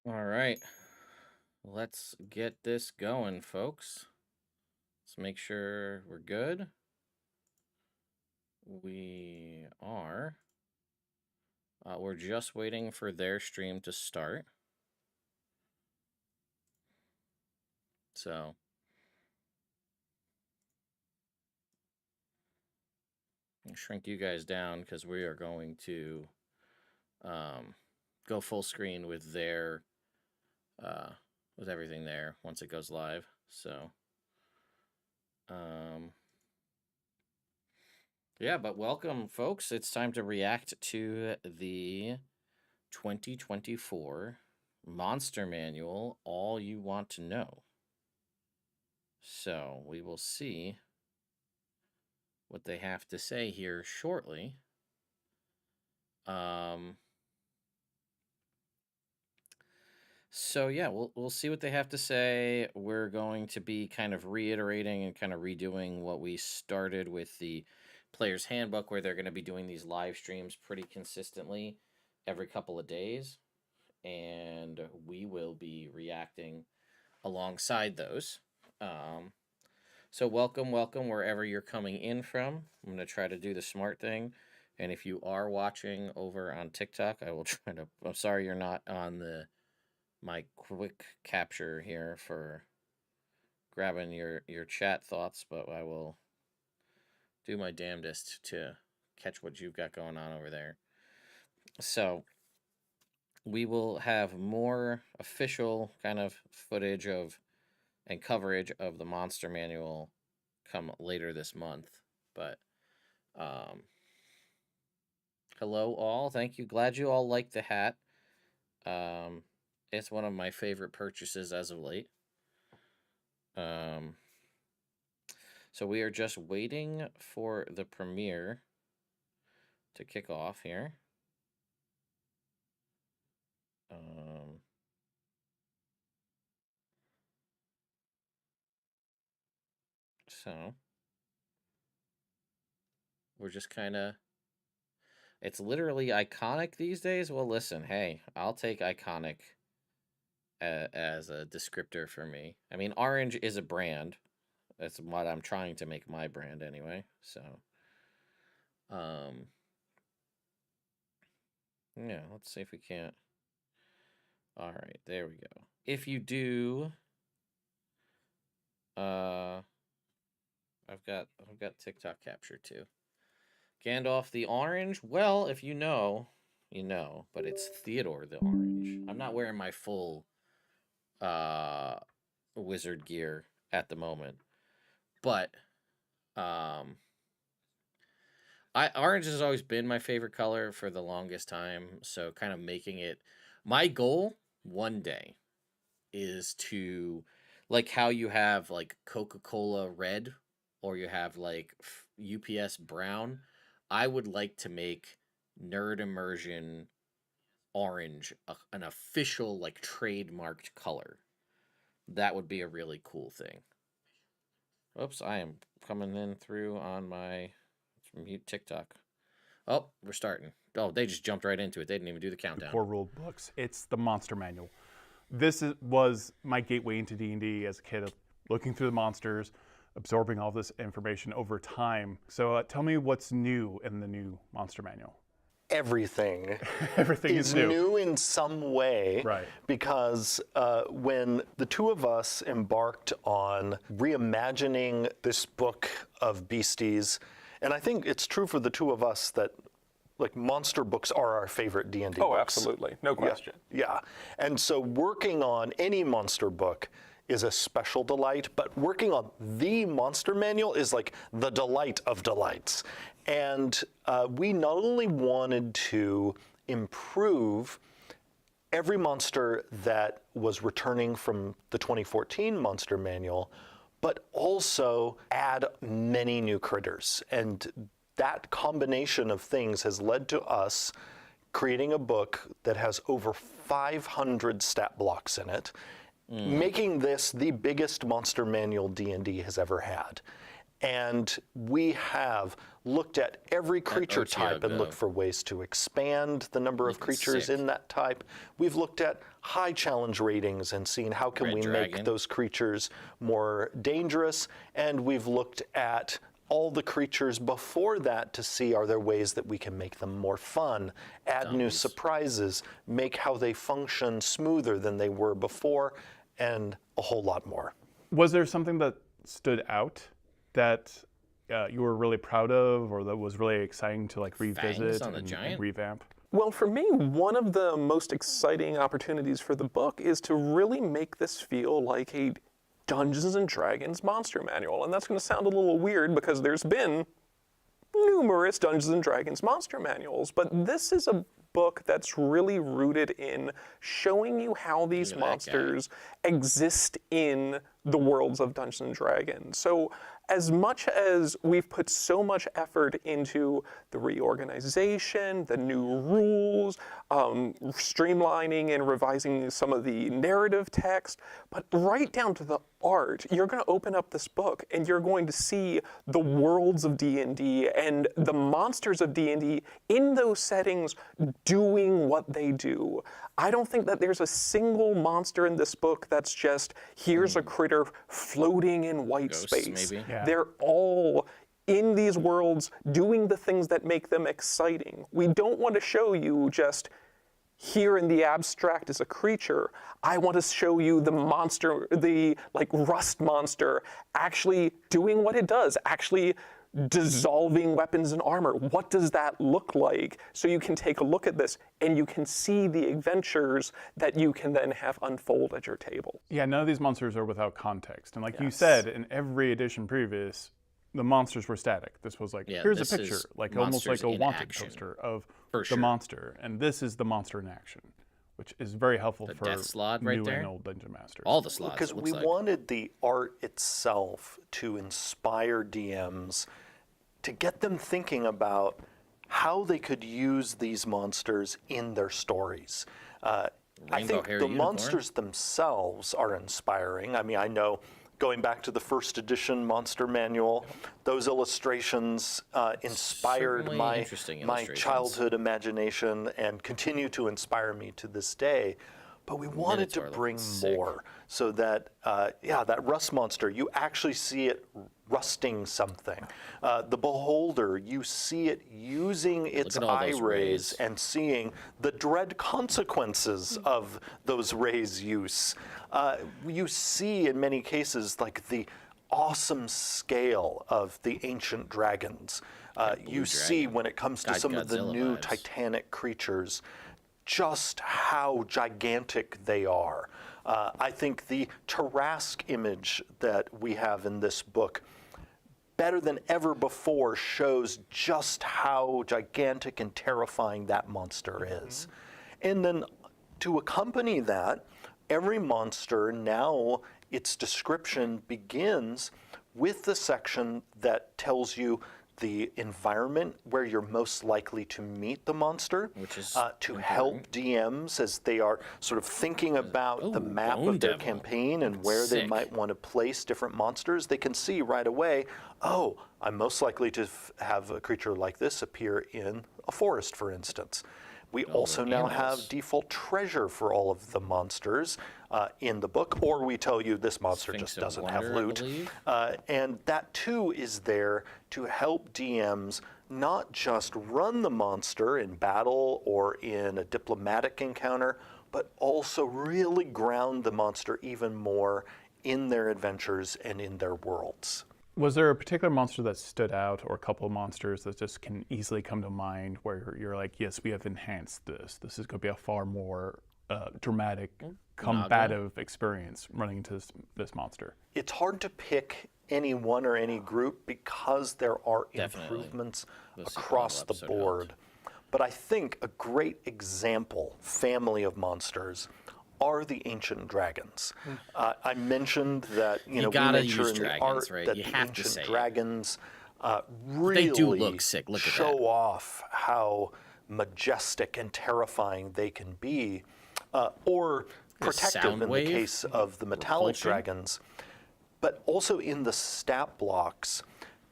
All right, let's get this going, folks. Let's make sure we're good. We are. We're just waiting for their stream to start. So, I'll shrink you guys down because we are going to go full screen with their with everything there once it goes live. So, yeah, but welcome, folks. It's time to react to the 2024 Monster Manual, All You Want to Know. So we will see what they have to say here shortly. So yeah, we'll see what they have to say. We're going to be kind of reiterating and kind of redoing what we started with the Player's Handbook, where they're going to be doing these live streams pretty consistently every couple of days, and we will be reacting alongside those. So welcome wherever you're coming in from. I'm going to try to do the smart thing. And if you are watching over on TikTok, I will try to. I'm sorry you're not on my quick capture here for grabbing your chat thoughts, but I will do my damnedest to catch what you've got going on over there. So we will have more official kind of footage of and coverage of the Monster Manual come later this month. But hello all, thank you. Glad you all like the hat. It's one of my favorite purchases as of late. So we are just waiting for the premiere to kick off here. So we're just kind of, it's literally iconic these days. Well, listen, hey, I'll take iconic as a descriptor for me. I mean, orange is a brand. That's what I'm trying to make my brand anyway. So, yeah, let's see if we can't. All right, there we go. If you do, I've got TikTok capture too. Gandalf the Orange. Well, if you know, you know, but it's Theodore the Orange. I'm not wearing my full wizard gear at the moment, but orange has always been my favorite color for the longest time. So kind of making it my goal one day is to, like how you have like Coca-Cola red or you have like UPS brown. I would like to make Nerd Immersion orange an official like trademarked color. That would be a really cool thing. Oops, I am coming in through on my mute TikTok. Oh, we're starting. Oh, they just jumped right into it. They didn't even do the countdown. Core rule books. It's the Monster Manual. This was my gateway into D&D as a kid, looking through the monsters, absorbing all this information over time. So tell me what's new in the new Monster Manual. Everything. Everything is new in some way, right? Because when the two of us embarked on reimagining this book of beasties, and I think it's true for the two of us that like monster books are our favorite D&D books. Oh, absolutely, no question. Yeah, and so working on any monster book is a special delight, but working on the Monster Manual is like the delight of delights. And we not only wanted to improve every monster that was returning from the 2014 Monster Manual, but also add many new critters. And that combination of things has led to us creating a book that has over 500 stat blocks in it, making this the biggest Monster Manual D&D has ever had. And we have looked at every creature type and looked for ways to expand the number of creatures in that type. We've looked at high challenge ratings and seen how can we make those creatures more dangerous. And we've looked at all the creatures before that to see, are there ways that we can make them more fun, add new surprises, make how they function smoother than they were before, and a whole lot more. Was there something that stood out that you were really proud of, or that was really exciting to like revisit and revamp? Well, for me, one of the most exciting opportunities for the book is to really make this feel like a Dungeons & Dragons monster manual. And that's going to sound a little weird because there's been numerous Dungeons & Dragons monster manuals, but this is a book that's really rooted in showing you how these monsters exist in the worlds of Dungeons & Dragons. So as much as we've put so much effort into the reorganization, the new rules, streamlining and revising some of the narrative text, but right down to the art, you're going to open up this book and you're going to see the worlds of D&D and the monsters of D&D in those settings doing what they do. I don't think that there's a single monster in this book that's just, here's a critter floating in white space. Maybe. Yeah. They're all in these worlds doing the things that make them exciting. We don't want to show you just here in the abstract as a creature. I want to show you the monster, the like rust monster, actually doing what it does, actually dissolving weapons and armor. What does that look like? So you can take a look at this and you can see the adventures that you can then have unfold at your table. Yeah, none of these monsters are without context. And like you said, in every edition previous, the monsters were static. This was like, here's a picture, like almost like a wanted poster of the monster. And this is the monster in action, which is very helpful for death slot new right there? and old dungeon masters. All the slots. Because we wanted the art itself to inspire DMs, to get them thinking about how they could use these monsters in their stories. I think the monsters themselves are inspiring. I mean, I know going back to the first edition monster manual, those illustrations inspired my childhood imagination and continue to inspire me to this day. But we wanted to bring more so that, that rust monster, you actually see it rusting something. The beholder, you see it using its eye rays and seeing the dread consequences of those rays' use. You see in many cases like the awesome scale of the ancient dragons. You see when it comes to some of the new titanic creatures, just how gigantic they are. I think the Tarrasque image that we have in this book, better than ever before, shows just how gigantic and terrifying that monster is. And then to accompany that, every monster now, its description begins with the section that tells you the environment where you're most likely to meet the monster, which is to help DMs as they are sort of thinking about the map of their campaign and where they might want to place different monsters. They can see right away, oh, I'm most likely to have a creature like this appear in a forest, for instance. We also now have default treasure for all of the monsters in the book, or we tell you this monster just doesn't have loot. And that too is there to help DMs not just run the monster in battle or in a diplomatic encounter, but also really ground the monster even more in their adventures and in their worlds. Was there a particular monster that stood out, or a couple of monsters that just can easily come to mind where you're like, yes, we have enhanced this. This is going to be a far more dramatic, combative experience running into this monster? It's hard to pick any one or any group because there are improvements across the board. But I think a great example, family of monsters, are the ancient dragons. I mentioned that we make sure in the art that the ancient dragons really they do look sick. Look show off how majestic and terrifying they can be, or protective in the case of the metallic dragons. But also in the stat blocks,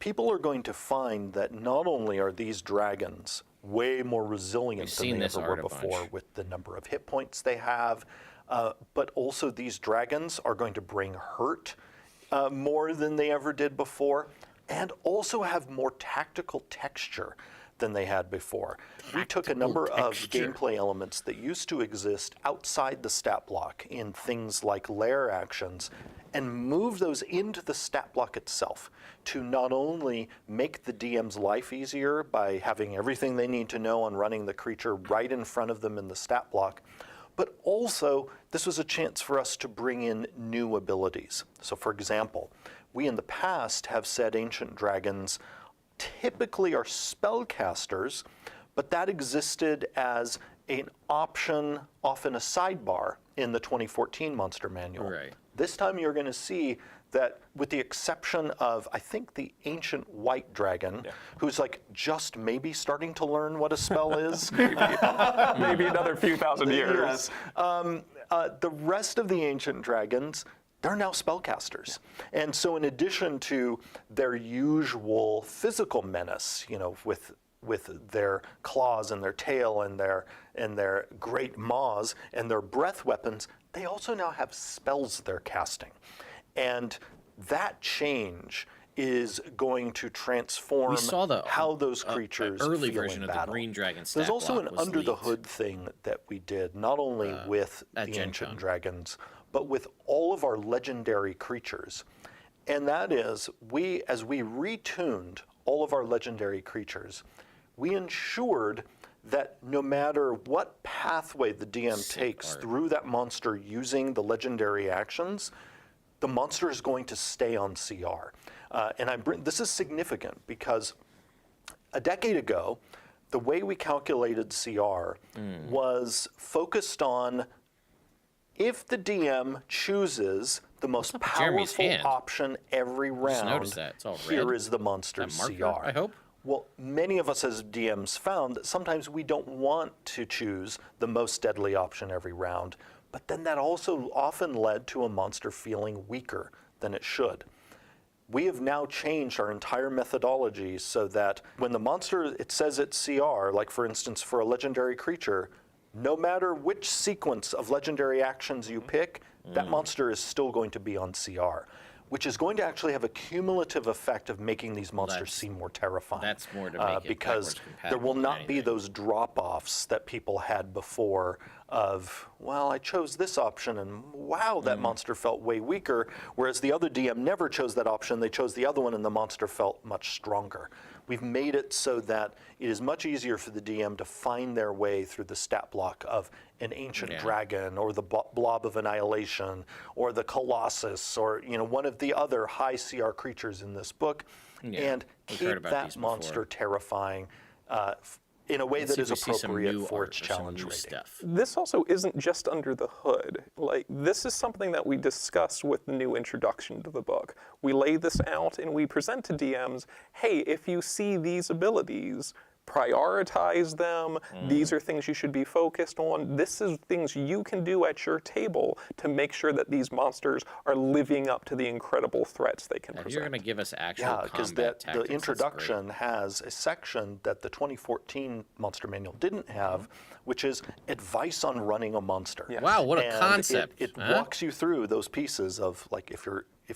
people are going to find that not only are these dragons way more resilient than seen they this ever were art a before bunch. with the number of hit points they have, but also these dragons are going to bring hurt more than they ever did before, and also have more tactical texture than they had before. We took a number of gameplay elements that used to exist outside the stat block in things like lair actions and moved those into the stat block itself to not only make the DM's life easier by having everything they need to know on running the creature right in front of them in the stat block, but also this was a chance for us to bring in new abilities. So for example, we in the past have said ancient dragons typically are spellcasters, but that existed as an option off in a sidebar in the 2014 Monster Manual. Right. This time you're going to see that with the exception of, I think, the ancient white dragon, who's like just maybe starting to learn what a spell is. Maybe another few thousand years. Yes. The rest of the ancient dragons, they're now spellcasters. And so in addition to their usual physical menace, you know, with their claws and their tail and their great maws and their breath weapons, they also now have spells they're casting. And that change is going to transform how those creatures early feel version in of battle. the Green Dragon stat There's also block an was under the leaked. hood thing that we did, not only with the at Gen ancient Con. dragons, but with all of our legendary creatures. And that is, as we retuned all of our legendary creatures, we ensured that no matter what pathway the DM takes through that monster using the legendary actions, the monster is going to stay on CR. This is significant because a decade ago, the way we calculated CR was focused on if the DM chooses the most Jeremy's powerful hand? option every round, noticed that. It's all here red. is the monster's That marker, CR. I hope? Well, many of us as DMs found that sometimes we don't want to choose the most deadly option every round, but then that also often led to a monster feeling weaker than it should. We have now changed our entire methodology so that when the monster, it says it's CR, like for instance for a legendary creature, no matter which sequence of legendary actions you pick, that monster is still going to be on CR, which is going to actually have a cumulative effect of making these monsters seem more terrifying. That's more to make it because backwards there will compatible than not be anything. those drop-offs that people had before of, well, I chose this option and wow, that monster felt way weaker, whereas the other DM never chose that option, they chose the other one and the monster felt much stronger. We've made it so that it is much easier for the DM to find their way through the stat block of an ancient dragon or the blob of annihilation or the colossus or one of the other high CR creatures in this book and we've heard keep about that these before. monster terrifying in a way Let's that see is if we see some appropriate new for art its or some challenge new rating. stuff. This also isn't just under the hood. Like, this is something that we discussed with the new introduction to the book. We lay this out and we present to DMs, hey, if you see these abilities, prioritize them. These are things you should be focused on. This is things you can do at your table to make sure that these monsters are living up to the incredible threats they can If present. you're going to give us actual Yeah, because combat the tactics, introduction has a section that the 2014 Monster Manual didn't have, which is advice on running a monster. Wow, what a And concept, It huh? walks you through those pieces of like if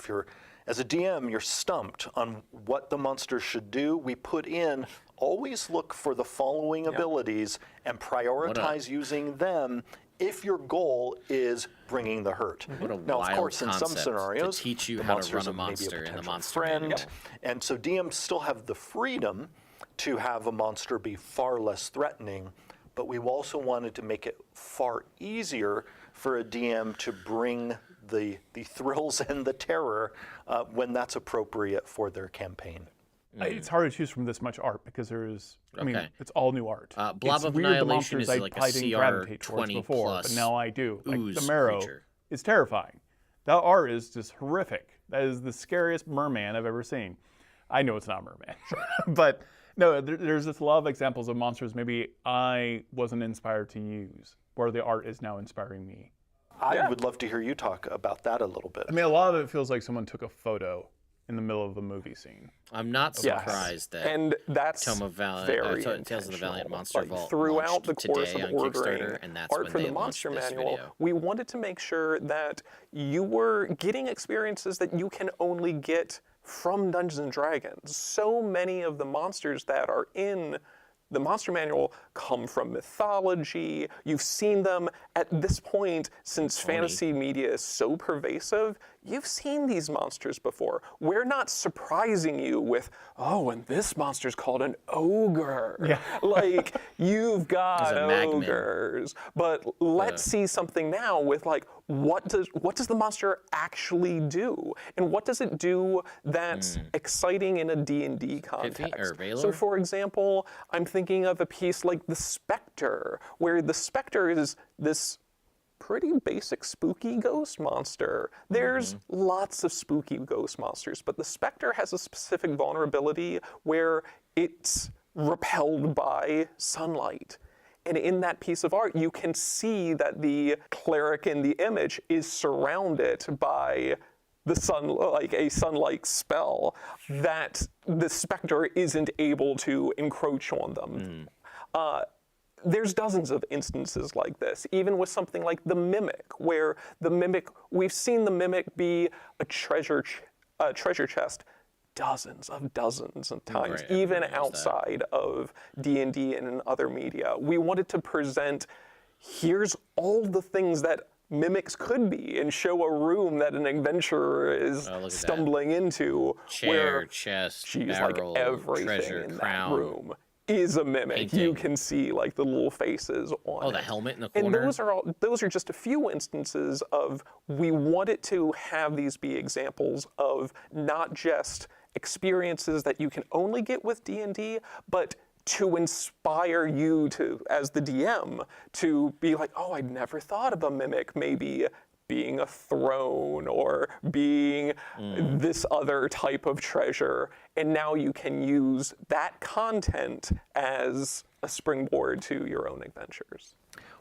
you're as a DM you're stumped on what the monster should do. We put in always look for the following abilities and prioritize using them if your goal is bringing the hurt. What a Now, of wild course, in some concept to scenarios, teach you the how to monsters run a are maybe monster in the potential Monster friend, Manual. and so DMs still have the freedom to have a monster be far less threatening, but we also wanted to make it far easier for a DM to bring the thrills and the terror when that's appropriate for their campaign. It's hard to choose from this much art because I mean, Okay. it's all new art. Blob it's of weird the Annihilation monsters is I like a probably didn't CR gravitate towards 20 before, but plus now I do. Like the ooze Marrow creature. is terrifying. That art is just horrific. That is the scariest merman I've ever seen. I know it's not a merman, but no, there's just a lot of examples of monsters maybe I wasn't inspired to use, where the art is now inspiring me. I would love to hear you talk about that a little bit. I mean, a lot of it feels like someone took a photo in the middle of the movie scene. I'm not Yes. surprised that And that's Tome of Valiant, very Tales of the Valiant intentional. Monster Like, Vault throughout the launched course today of on ordering Kickstarter, and that's art when for they the launched Monster this Manual, video. we wanted to make sure that you were getting experiences that you can only get from Dungeons and Dragons. So many of the monsters that are in the Monster Manual come from mythology. You've seen them at this point, since fantasy media is so pervasive, you've seen these monsters before. We're not surprising you with, oh, and this monster's called an ogre. Yeah. Like, you've got There's a magman. ogres. But let's see something now with, like, what does the monster actually do? And what does it do that's exciting in a D&D context? or Valor? So for example, I'm thinking of a piece like The Spectre, where the Spectre is this pretty basic spooky ghost monster. There's lots of spooky ghost monsters, but the Spectre has a specific vulnerability where it's repelled by sunlight. And in that piece of art, you can see that the cleric in the image is surrounded by the sun, like a sun-like spell, that the Spectre isn't able to encroach on them. There's dozens of instances like this, even with something like the Mimic, where the Mimic, we've seen the Mimic be a treasure chest dozens of times, Right, even everyone knows that. outside of D&D and in other media. We wanted to present, here's all the things that mimics could be, and show a room that an adventurer is look at that. stumbling into, Chair, where chest, geez, barrel, like everything treasure, in crown. that room is a mimic. You painting. can see like the little faces on Oh, it. the helmet in the And corner. those are just a few instances of, we wanted to have these be examples of not just experiences that you can only get with D&D, but to inspire you to, as the DM, to be like, oh, I'd never thought of a mimic maybe being a throne or being this other type of treasure. And now you can use that content as a springboard to your own adventures.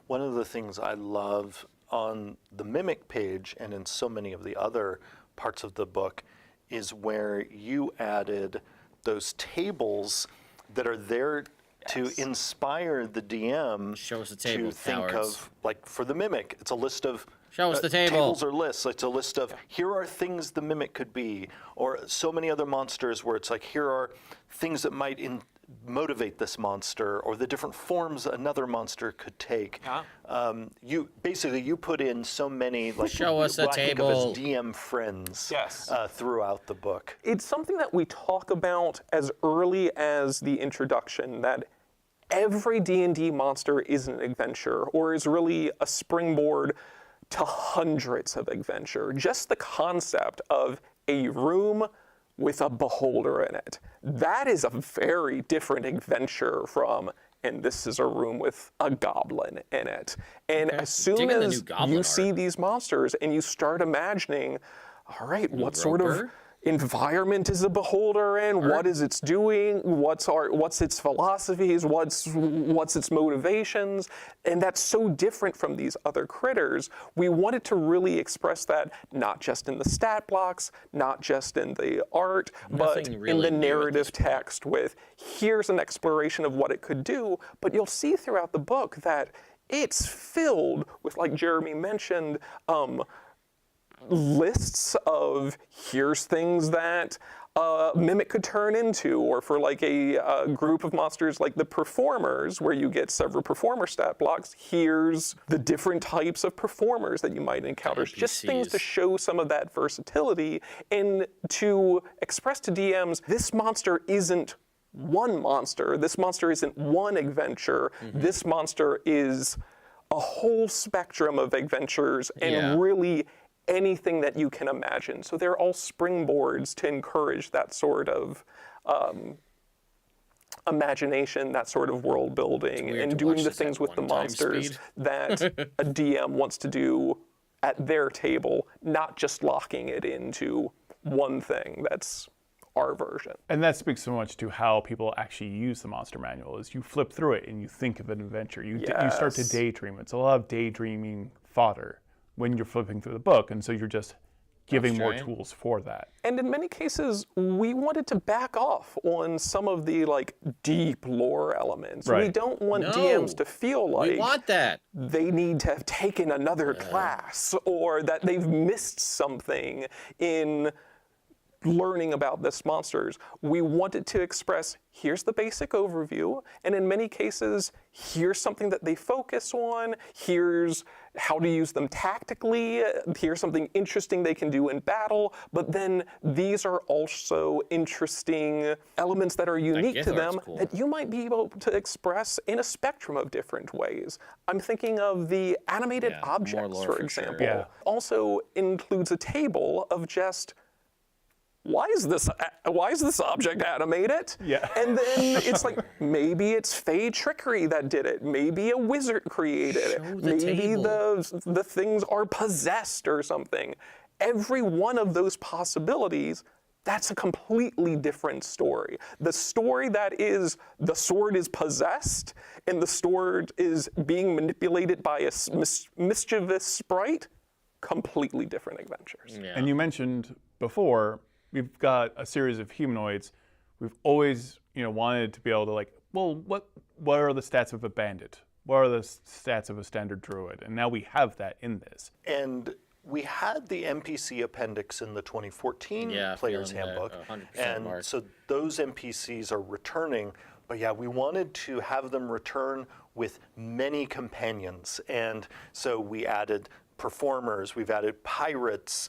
One of the things I love on the Mimic page and in so many of the other parts of the book is where you added those tables that are there to inspire the DM Show us the table, to think cowards. of, like for the Mimic, it's a list of Show us the table. Tables or lists. It's a list of here are things the Mimic could be, or so many other monsters where it's like here are things that might motivate this monster, or the different forms another monster could take. You put in so many, like, Show us a what I think of table. as DM friends Yes. throughout the book. It's something that we talk about as early as the introduction, that every D&D monster is an adventure, or is really a springboard to hundreds of adventure. Just the concept of a room with a beholder in it. That is a very different adventure from, and this is a room with a goblin in it. And as soon Digging the as new goblin you art. see these monsters and you start imagining, all right, what sort of Roper? environment is a beholder in? What is it's doing? What's its philosophies? What's its motivations? And that's so different from these other critters. We wanted to really express that not just in the stat blocks, not just in the art, but Nothing in really the new at narrative this point. text with, here's an exploration of what it could do. But you'll see throughout the book that it's filled with, like Jeremy mentioned, lists of here's things that Mimic could turn into, or for like a group of monsters like the Performers, where you get several performer stat blocks, here's the different types of performers that you might encounter. Just things to NPCs. show some of that versatility and to express to DMs, this monster isn't one monster, this monster isn't one adventure, this monster is a whole spectrum of adventures and Yeah. really anything that you can imagine. So they're all springboards to encourage that sort of imagination, that sort of world building, weird and to doing watch the this at things with the 1 time monsters speed. that a DM wants to do at their table, not just locking it into one thing. That's our version. And that speaks so much to how people actually use the Monster Manual. Is you flip through it and you think of an adventure. You start to Yes. daydream. It's a lot of daydreaming fodder when you're flipping through the book, and so you're just giving more Australian? tools for that. And in many cases, we wanted to back off on some of the deep lore elements. We Right. don't want No, DMs to feel like we want that. they need to have taken another class or that they've missed something in learning about this monsters. We wanted to express, here's the basic overview, and in many cases, here's something that they focus on, here's how to use them tactically, here's something interesting they can do in battle, but then these are also interesting elements that are unique to Gith art's them cool. that you might be able to express in a spectrum of different ways. I'm thinking of the animated Yeah, more objects, lore for for sure. example. Yeah. Also includes a table of just why is this object animated? Yeah. And then it's like, maybe it's Fey trickery that did it. Maybe a wizard created it. Show the Maybe table. the things are possessed or something. Every one of those possibilities, that's a completely different story. The story that is the sword is possessed and the sword is being manipulated by a mischievous sprite, completely different adventures. Yeah. And you mentioned before, we've got a series of humanoids. We've always, wanted to be able to what are the stats of a bandit? What are the stats of a standard druid? And now we have that in this. And we had the NPC appendix in the 2014 Player's feeling Handbook, the 100% and mark. so those NPCs are returning. But yeah, we wanted to have them return with many companions, and so we added performers, we've added pirates,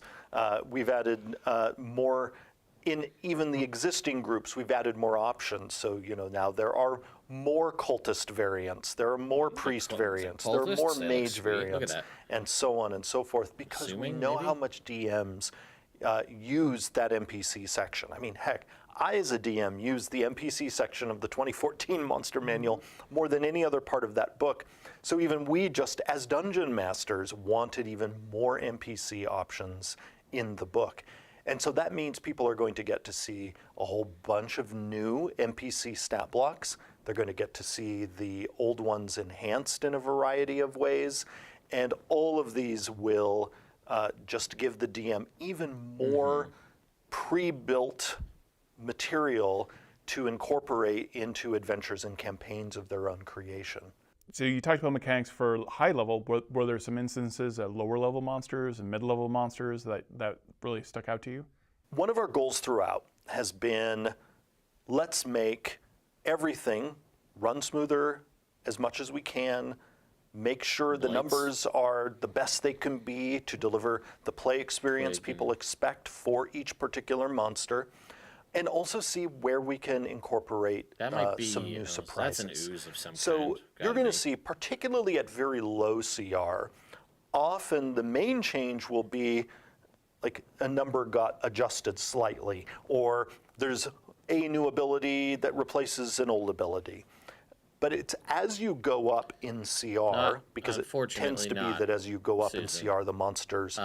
we've added more. In even the existing groups, we've added more options. So, now there are more cultist variants, there are more priest variants, there are cultists? more They look mage sweet. Look at variants, that. and so on and so forth, because we Assuming, know maybe? how much DMs use that NPC section. I mean, heck, I as a DM used the NPC section of the 2014 Monster Manual more than any other part of that book. So even we, just as dungeon masters, wanted even more NPC options in the book. And so that means people are going to get to see a whole bunch of new NPC stat blocks. They're going to get to see the old ones enhanced in a variety of ways. And all of these will just give the DM even more pre-built material to incorporate into adventures and campaigns of their own creation. So you talked about mechanics for high level. Were there some instances at lower level monsters and mid-level monsters that really stuck out to you? One of our goals throughout has been, let's make everything run smoother as much as we can, make sure the numbers are the best they can be to deliver the play experience people expect for each particular monster, and also see where we can incorporate That might be some new surprises. That's an ooze of some So kind. you're going to see, particularly at very low CR, often the main change will be like a number got adjusted slightly, or there's a new ability that replaces an old ability. But it's as you go up in CR, because it tends to be unfortunately that as you go up in Susan. CR, the monsters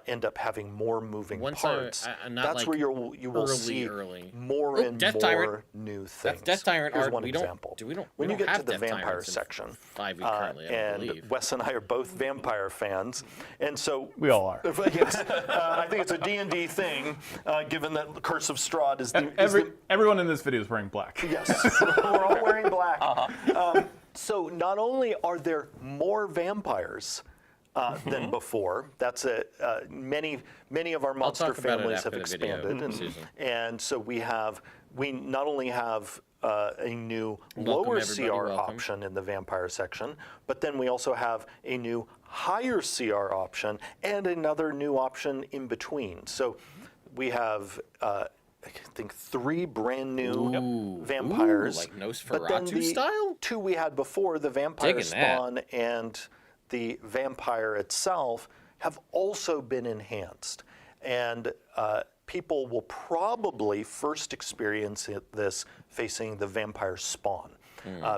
end up having more moving Once parts. not That's like where you will see more and Death more Tyrant. new things. That's Death Tyrant Here's art. one We don't- example. we don't when you get to have the Death vampire Tyrants in section, 5e currently, I and believe. Wes and I are both vampire fans, and so We all are. Yes, I think it's a D&D thing, given that Curse of Strahd is the Everyone in this video is wearing black. Yes, we're all wearing black. So not only are there more vampires than before, that's many of our monster talk about it families after have the video, expanded, Susan. and so we not only have a new Welcome, lower everybody, CR welcome. option in the vampire section, but then we also have a new higher CR option and another new option in between. So we have I think 3 brand new vampires. Like but then Nosferatu the style? 2 we had before, the vampire Digging that. spawn and the vampire itself, have also been enhanced. And people will probably first experience this facing the vampire spawn.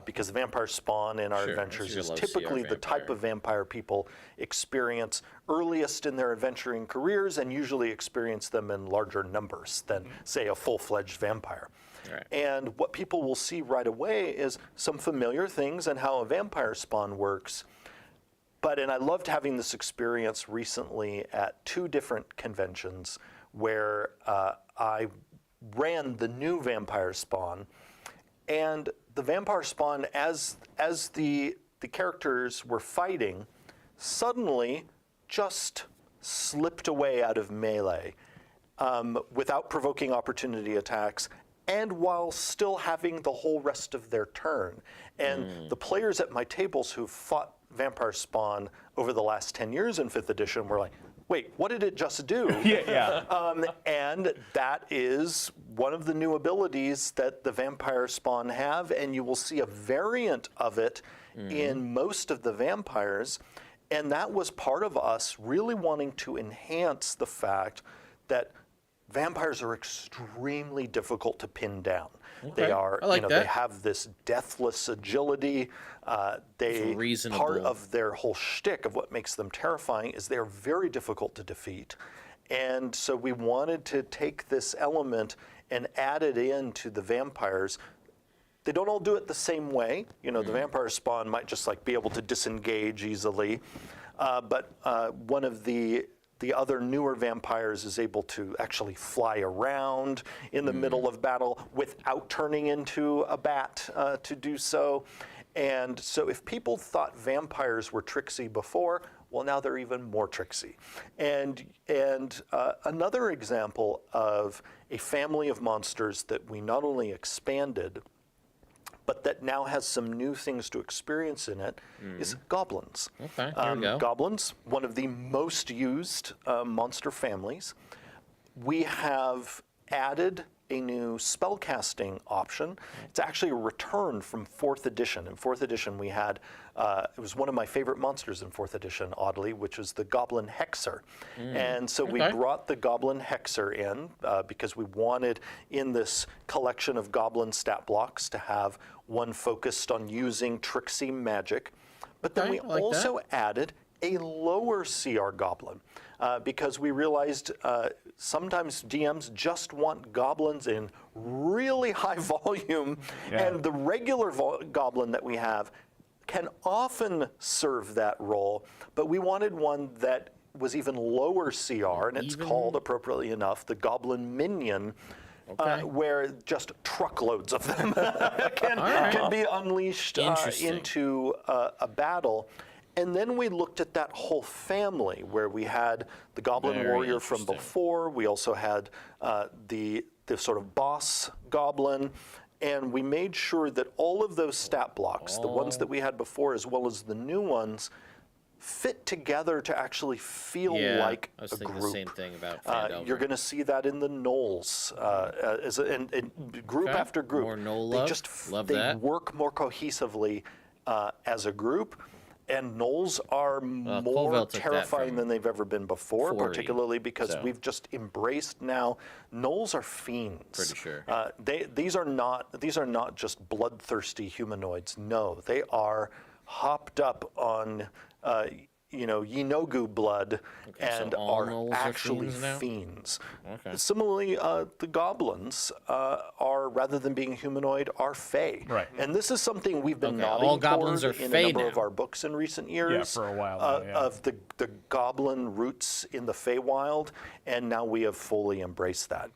Because the vampire spawn in our Sure, adventures it's is your low CR typically the type vampire. of vampire people experience earliest in their adventuring careers, and usually experience them in larger numbers than, say, a full-fledged vampire. Right. And what people will see right away is some familiar things and how a vampire spawn works, and I loved having this experience recently at 2 different conventions where I ran the new vampire spawn, and the vampire spawn, as the characters were fighting, suddenly just slipped away out of melee without provoking opportunity attacks, and while still having the whole rest of their turn. And the players at my tables who fought Vampire Spawn over the last 10 years in 5th edition were like, wait, what did it just do? And that is one of the new abilities that the Vampire Spawn have, and you will see a variant of it in most of the vampires. And that was part of us really wanting to enhance the fact that vampires are extremely difficult to pin down. They are, they have this deathless agility. Part of their whole shtick of what makes them terrifying is they're very difficult to defeat. And so we wanted to take this element and add it into the vampires. They don't all do it the same way. The vampire spawn might just be able to disengage easily. But one of the other newer vampires is able to actually fly around in the middle of battle without turning into a bat to do so. And so if people thought vampires were tricksy before, well, now they're even more tricksy. And another example of a family of monsters that we not only expanded, but that now has some new things to experience in it, is goblins. Okay, here we go. Goblins, one of the most used monster families. We have added a new spellcasting option. It's actually a return from 4th edition. In 4th edition, we had, it was one of my favorite monsters in 4th edition, oddly, which was the Goblin Hexer. And so we brought the Goblin Hexer in because we wanted in this collection of goblin stat blocks to have one focused on using tricksy magic. But then we also added a lower CR goblin. Because we realized sometimes DMs just want goblins in really high volume, and the regular goblin that we have can often serve that role, but we wanted one that was even lower CR, and it's called, appropriately enough, the Goblin Minion, where just truckloads of them can be unleashed into a battle. And then we looked at that whole family where we had the Goblin Warrior from before. We also had the sort of boss goblin. And we made sure that all of those stat blocks, the ones that we had before as well as the new ones, fit together to actually feel like I was a thinking group. The same thing about Fandover. You're going to see that in the Knolls, and group after group. More Knoll they love. just Love they that. work more cohesively as a group. And Knolls are more Colville took that terrifying from than they've ever been before, 4E, particularly because so. we've just embraced now. Knolls are fiends. Pretty sure. These are not just bloodthirsty humanoids. No, they are hopped up on Yinogu blood and so all are Knolls actually fiends now? fiends. Okay. Similarly, the goblins are, rather than being humanoid, are fey. Right. And this is something we've been nodding all goblins toward are in fey a number now. of our books in recent years. Yeah, for a while now, yeah. Of the goblin roots in the Feywild, and now we have fully embraced that.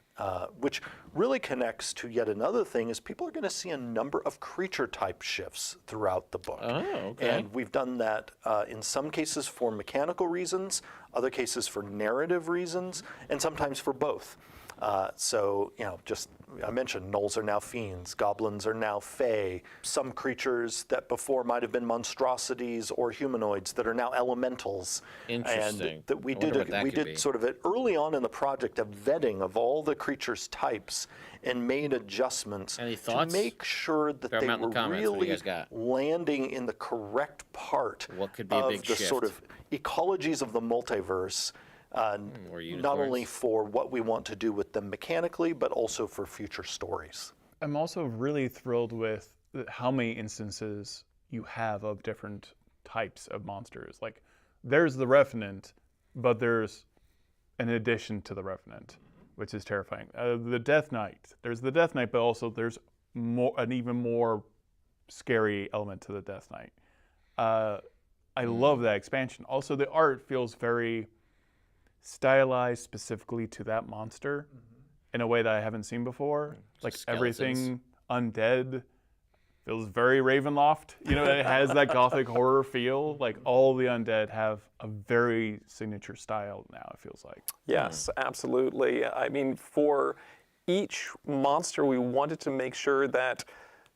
Which really connects to yet another thing is people are going to see a number of creature type shifts throughout the book. Oh, okay. And we've done that in some cases for mechanical reasons, other cases for narrative reasons, and sometimes for both. I mentioned Knolls are now fiends, goblins are now fey, some creatures that before might have been monstrosities or humanoids that are now elementals. Interesting. And that we I wonder what that we could did be. sort of early on in the project a vetting of all the creatures' types and made adjustments Any to thoughts? make sure that Throw 'em they out in the were comments. What do you really guys got? landing in the correct part What could be a of big the sort shift? of ecologies of the multiverse. More Not only unicorns. for what we want to do with them mechanically, but also for future stories. I'm also really thrilled with how many instances you have of different types of monsters. Like, there's the Revenant, but there's an addition to the Revenant, which is terrifying. The Death Knight. There's the Death Knight, but also there's an even more scary element to the Death Knight. I love that expansion. Also, the art feels very stylized specifically to that monster in a way that I haven't seen before. Like everything undead feels very Ravenloft. You know, it has that gothic horror feel. Like all the undead have a very signature style now, it feels like. Yes, absolutely. I mean, for each monster, we wanted to make sure that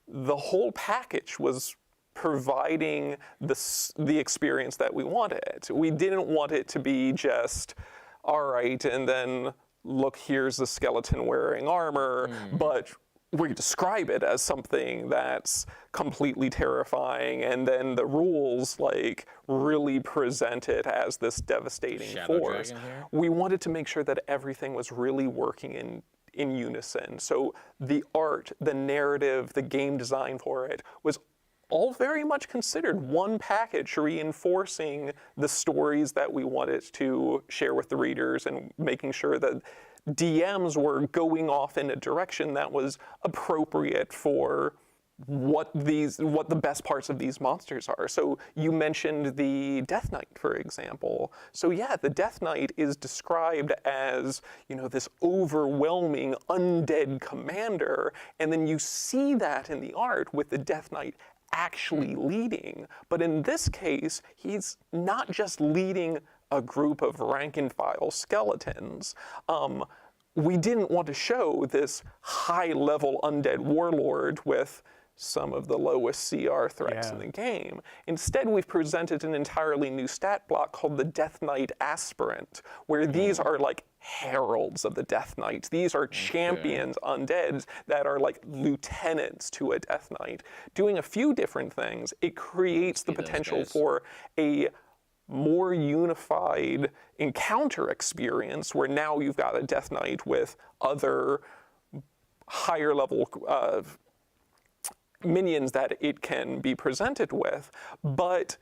the whole package was providing the experience that we wanted. We didn't want it to be just, all right, and then look, here's the skeleton wearing armor, but we describe it as something that's completely terrifying, and then the rules like really present it as this devastating Shadow force. Dragon here? We wanted to make sure that everything was really working in unison. So the art, the narrative, the game design for it was all very much considered one package, reinforcing the stories that we wanted to share with the readers and making sure that DMs were going off in a direction that was appropriate for what the best parts of these monsters are. So you mentioned the Death Knight, for example. So yeah, the Death Knight is described as, you know, this overwhelming undead commander, and then you see that in the art with the Death Knight actually leading. But in this case, he's not just leading a group of rank and file skeletons. We didn't want to show this high-level undead warlord with some of the lowest CR threats in the game. Instead, we've presented an entirely new stat block called the Death Knight Aspirant, where these are like heralds of the Death Knight. These are champions undeads that are like lieutenants to a Death Knight. Doing a few different things, it creates the potential for a more unified encounter experience where now you've got a Death Knight with other higher level minions that it can be presented with, but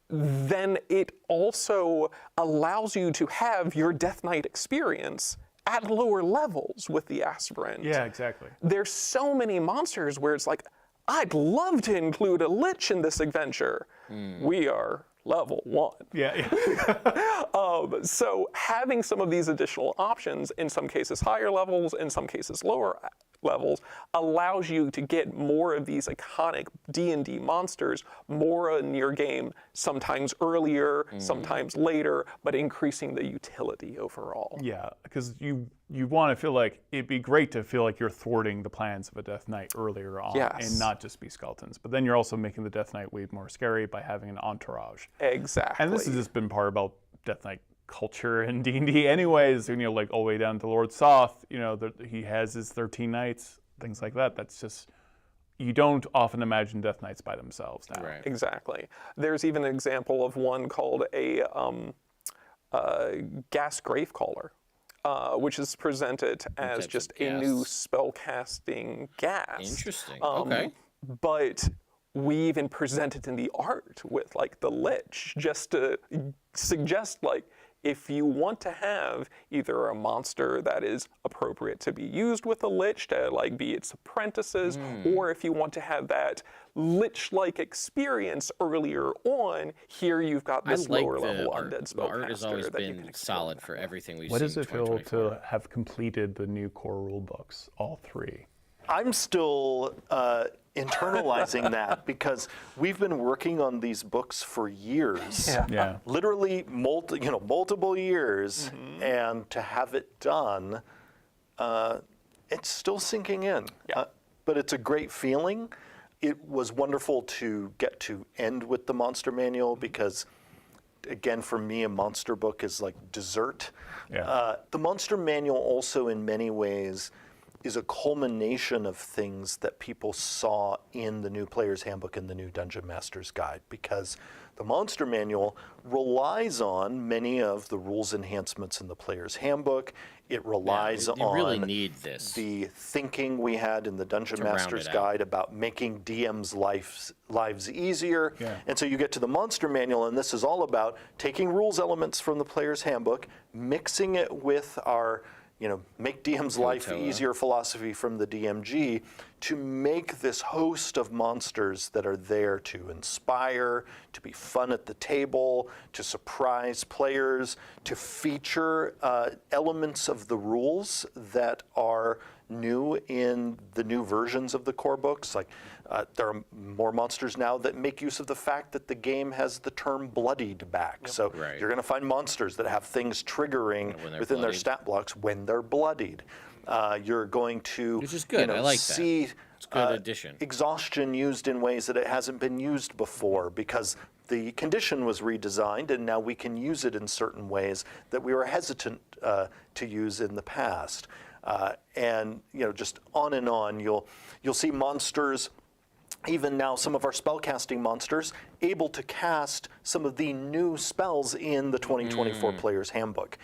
then it also allows you to have your Death Knight experience at lower levels with the Aspirant. Yeah, exactly. There's so many monsters where it's like, I'd love to include a Lich in this adventure. We are level 1. Yeah. So having some of these additional options, in some cases higher levels, in some cases lower levels, allows you to get more of these iconic D&D monsters more in your game, sometimes earlier, sometimes later, but increasing the utility overall. Yeah, because you want to feel like it'd be great to feel like you're thwarting the plans of a Death Knight earlier on and not just be skeletons. But then you're also making the Death Knight way more scary by having an entourage. Exactly. And this has just been part about Death Knight culture in D&D anyways, you know, like all the way down to Lord Soth, you know, he has his 13 knights, things like that. That's just, you don't often imagine Death Knights by themselves now. Right. Exactly. There's even an example of one called a Gas Gravecaller, which is presented as just a new spellcasting gas. Interesting. Okay. But we even presented in the art with like the Lich, just to suggest like, if you want to have either a monster that is appropriate to be used with a Lich to like be its apprentices, or if you want to have that Lich-like experience earlier on, here you've got this lower level undead spellcaster. The art has always been solid for everything we've seen. What does in it feel 2024? to have completed the new core rule books, all 3? I'm still internalizing that because we've been working on these books for years. Yeah. Literally multiple years, and to have it done, it's still sinking in. But it's a great feeling. It was wonderful to get to end with the monster manual because, again, for me, a monster book is like dessert. The monster manual also, in many ways, is a culmination of things that people saw in the new Player's Handbook and the new Dungeon Master's Guide, because the Monster Manual relies on many of the rules enhancements in the Player's Handbook. It relies you on really need this the thinking we had in the Dungeon Master's Guide about making DM's lives easier. And so you get to the Monster Manual, and this is all about taking rules elements from the Player's Handbook, mixing it with our make DM's life Toa. easier philosophy from the DMG to make this host of monsters that are there to inspire, to be fun at the table, to surprise players, to feature elements of the rules that are new in the new versions of the core books. Like there are more monsters now that make use of the fact that the game has the term bloodied back. So Right. you're going to find monsters that have things triggering when they're within their bloodied. stat blocks when they're bloodied. You're going to Which is good. I like that. see It's a good addition. exhaustion used in ways that it hasn't been used before because the condition was redesigned and now we can use it in certain ways that we were hesitant to use in the past. And just on and on, you'll see monsters, even now some of our spellcasting monsters, able to cast some of the new spells in the 2024 Player's Handbook.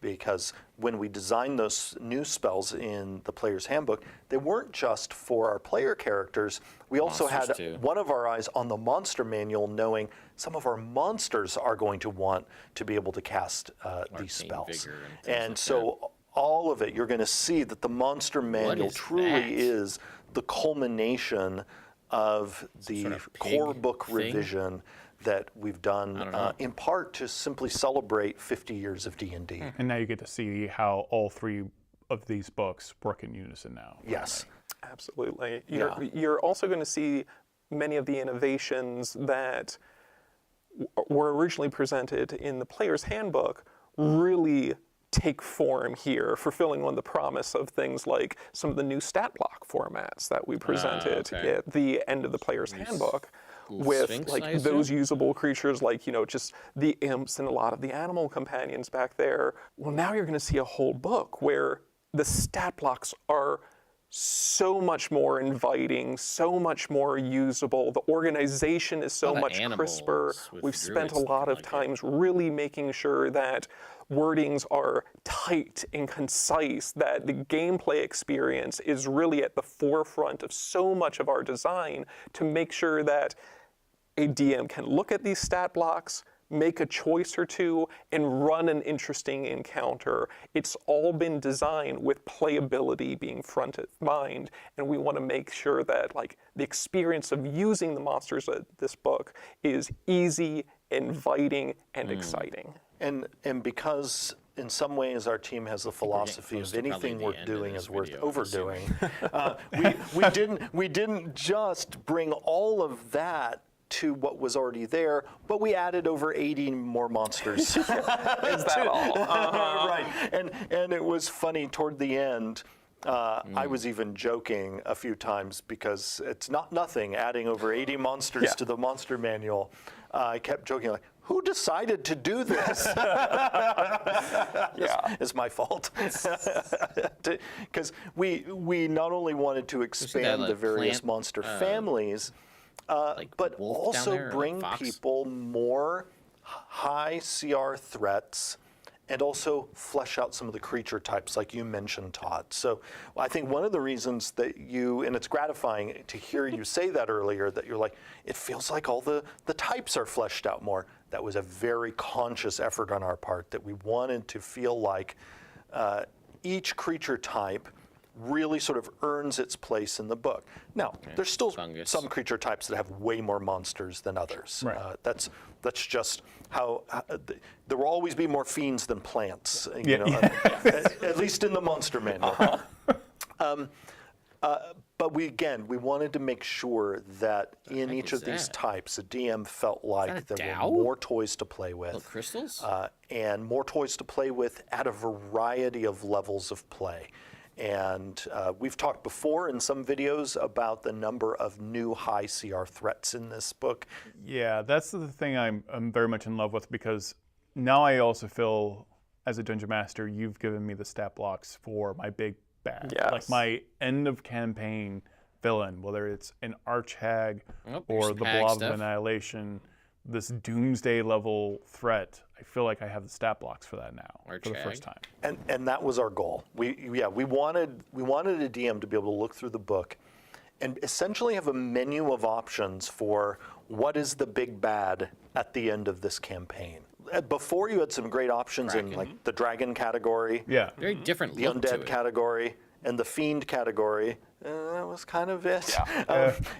Because when we designed those new spells in the Player's Handbook, they weren't just for our player characters. We also Monsters had too. one of our eyes on the monster manual, knowing some of our monsters are going to want to be able to cast these spells. vigor and things And like so all of it, you're going to see that the monster manual is truly that? is the culmination of the sort of core pig book thing? revision that we've done don't know. in part to simply celebrate 50 years of D&D. And now you get to see how all three of these books work in unison now. Yes. Absolutely. Yeah. You're also going to see many of the innovations that were originally presented in the Player's Handbook really take form here, fulfilling on the promise of things like some of the new stat block formats that we presented okay. at the end of the Player's Handbook. Little With Sphinx, like I those assume? usable creatures like, just the imps and a lot of the animal companions back there. Well, now you're going to see a whole book where the stat blocks are so much more inviting, so much more usable. The organization is so lot of much crisper. animals with We've spent a druids lot of like it. times really making sure that wordings are tight and concise, that the gameplay experience is really at the forefront of so much of our design to make sure that a DM can look at these stat blocks, make a choice or two, and run an interesting encounter. It's all been designed with playability being front of mind, and we want to make sure that the experience of using the monsters of this book is easy, inviting, and exciting. And because in some ways our team has the philosophy close of to probably anything the we're end of doing this is worth video, I'm overdoing, we didn't just bring all of that to what was already there, but we added over 80 more monsters. Is that all? Right, and it was funny toward the end. I was even joking a few times because it's not nothing adding over 80 monsters Yeah. to the monster manual. I kept joking like, who decided to do this? Yeah. It's my fault. Because we not only wanted to expand the various plant, monster families, but wolf down also there, or bring fox? people more high CR threats and also flesh out some of the creature types like you mentioned, Todd. So I think one of the reasons that and it's gratifying to hear you say that earlier, that you're like, it feels like all the types are fleshed out more. That was a very conscious effort on our part, that we wanted to feel like each creature type really sort of earns its place in the book. Now, there's still Fungus. some creature types that have way more monsters than others. Right. That's just how there will always be more fiends than plants. At least in the monster manual. But we wanted to make sure that in heck each is of these that? types, a DM felt like that a there Dow? were more toys to play Little with. crystals? And more toys to play with at a variety of levels of play. And we've talked before in some videos about the number of new high CR threats in this book. Yeah, that's the thing I'm very much in love with, because now I also feel, as a dungeon master, you've given me the stat blocks for my big bad. Yes. Like my end of campaign villain, whether it's an archhag Oh, or some the hag blob stuff. of annihilation, this doomsday level threat. I feel like I have the stat blocks for that now for the Archhag. first time. And that was our goal. We wanted a DM to be able to look through the book and essentially have a menu of options for what is the big bad at the end of this campaign. before you had some great options in Dragon. like the dragon category, Yeah. Very different the look to undead it. category, and the fiend category. That was kind of it.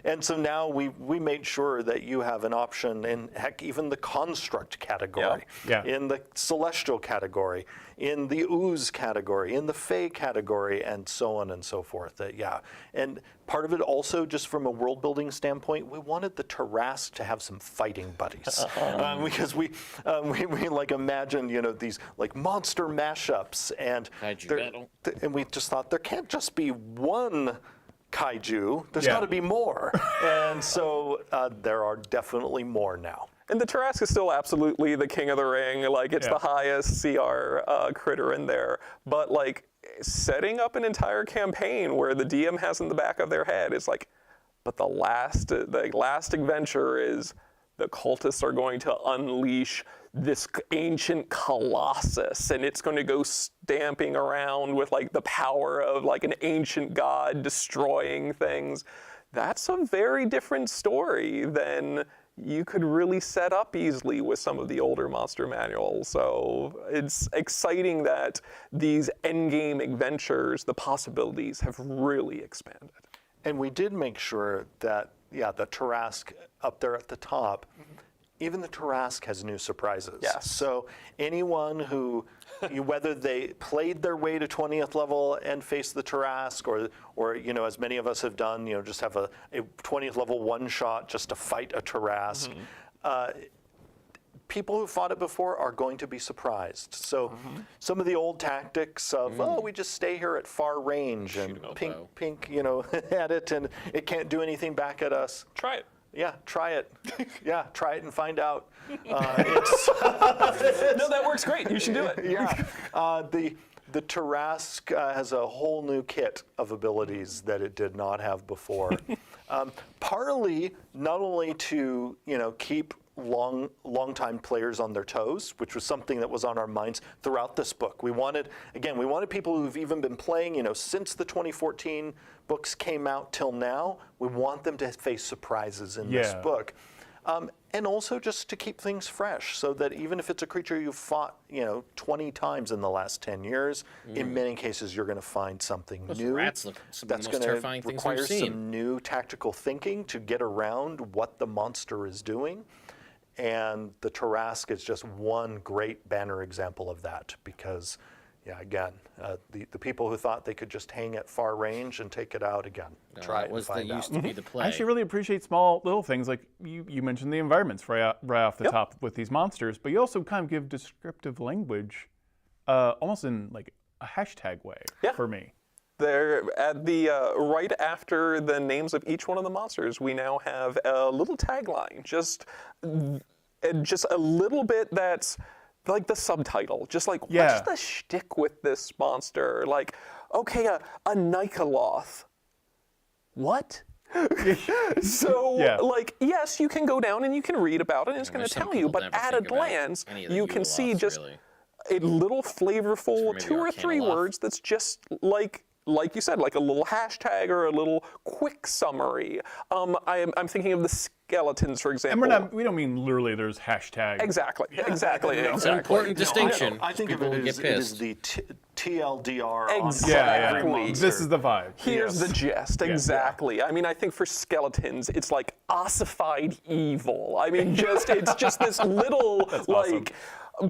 And so now we made sure that you have an option in, heck, even the construct category, Yeah. in the celestial category, in the ooze category, in the fey category, and so on and so forth. And part of it also, just from a world building standpoint, we wanted the Tarrasque to have some fighting buddies, because we like imagine, you know, these like monster mashups, and Kaiju there- battle. and we just thought there can't just be one kaiju. There's Yeah. got to be more. And so there are definitely more now. And the Tarrasque is still absolutely the king of the ring. Like, it's Yeah. the highest CR critter in there. But, like, setting up an entire campaign where the DM has in the back of their head is like, but the last adventure is the cultists are going to unleash this ancient colossus, and it's going to go stamping around with like the power of like an ancient god destroying things. That's a very different story than you could really set up easily with some of the older monster manuals. So it's exciting that these endgame adventures, the possibilities have really expanded. And we did make sure that, the Tarrasque up there at the top, even the Tarrasque has new surprises. Yes. So anyone who, whether they played their way to 20th level and faced the Tarrasque, or you know, as many of us have done, you know, just have a 20th level one shot just to fight a Tarrasque. People who fought it before are going to be surprised. So some of the old tactics of, we just stay here at far range and Shoot 'em pink, bow. pink, you know, at it, and it can't do anything back at us. Try it. Yeah, try it. Yeah, try it and find out. No, that works great. You should do it. The Tarrasque has a whole new kit of abilities that it did not have before. Partly, not only to keep long-time players on their toes, which was something that was on our minds throughout this book. We wanted people who've even been playing, since the 2014 books came out till now. We want them to face surprises in this book. And also just to keep things fresh, so that even if it's a creature you've fought, 20 times in the last 10 years, in many cases you're going to find something Those new. rats look some of the That's most going terrifying to things require we've seen. some new tactical thinking to get around what the monster is doing. And the Tarrasque is just one great banner example of that, because, the people who thought they could just hang at far range and take it out again, try it and find out. Used to be the play. I actually really appreciate small little things like you mentioned the environments right off the top with these monsters, but you also kind of give descriptive language almost in like a hashtag way for me. There, at the right after the names of each one of the monsters, we now have a little tagline, just a little bit that's like the subtitle, just like what's the shtick with this monster? Like, okay, a Nikoloth. What? So, like, yes, you can go down and you can read about it, and it's going to some tell you, people but never at a think about glance, any of the you can see Yule-Loths, just really. a little flavorful Maybe 2 or 3 Arcanoloth. words that's just like you said, like a little hashtag or a little quick summary. I'm thinking of the skeletons, for example. And we don't mean literally there's hashtag. Exactly. It's an important distinction. I think of People it will as get it is pissed. the TLDR Exactly. on every Yeah. monster. This is the vibe. Here's the gist, exactly. I mean, I think for skeletons, it's like ossified evil. I mean, it's just this little, like,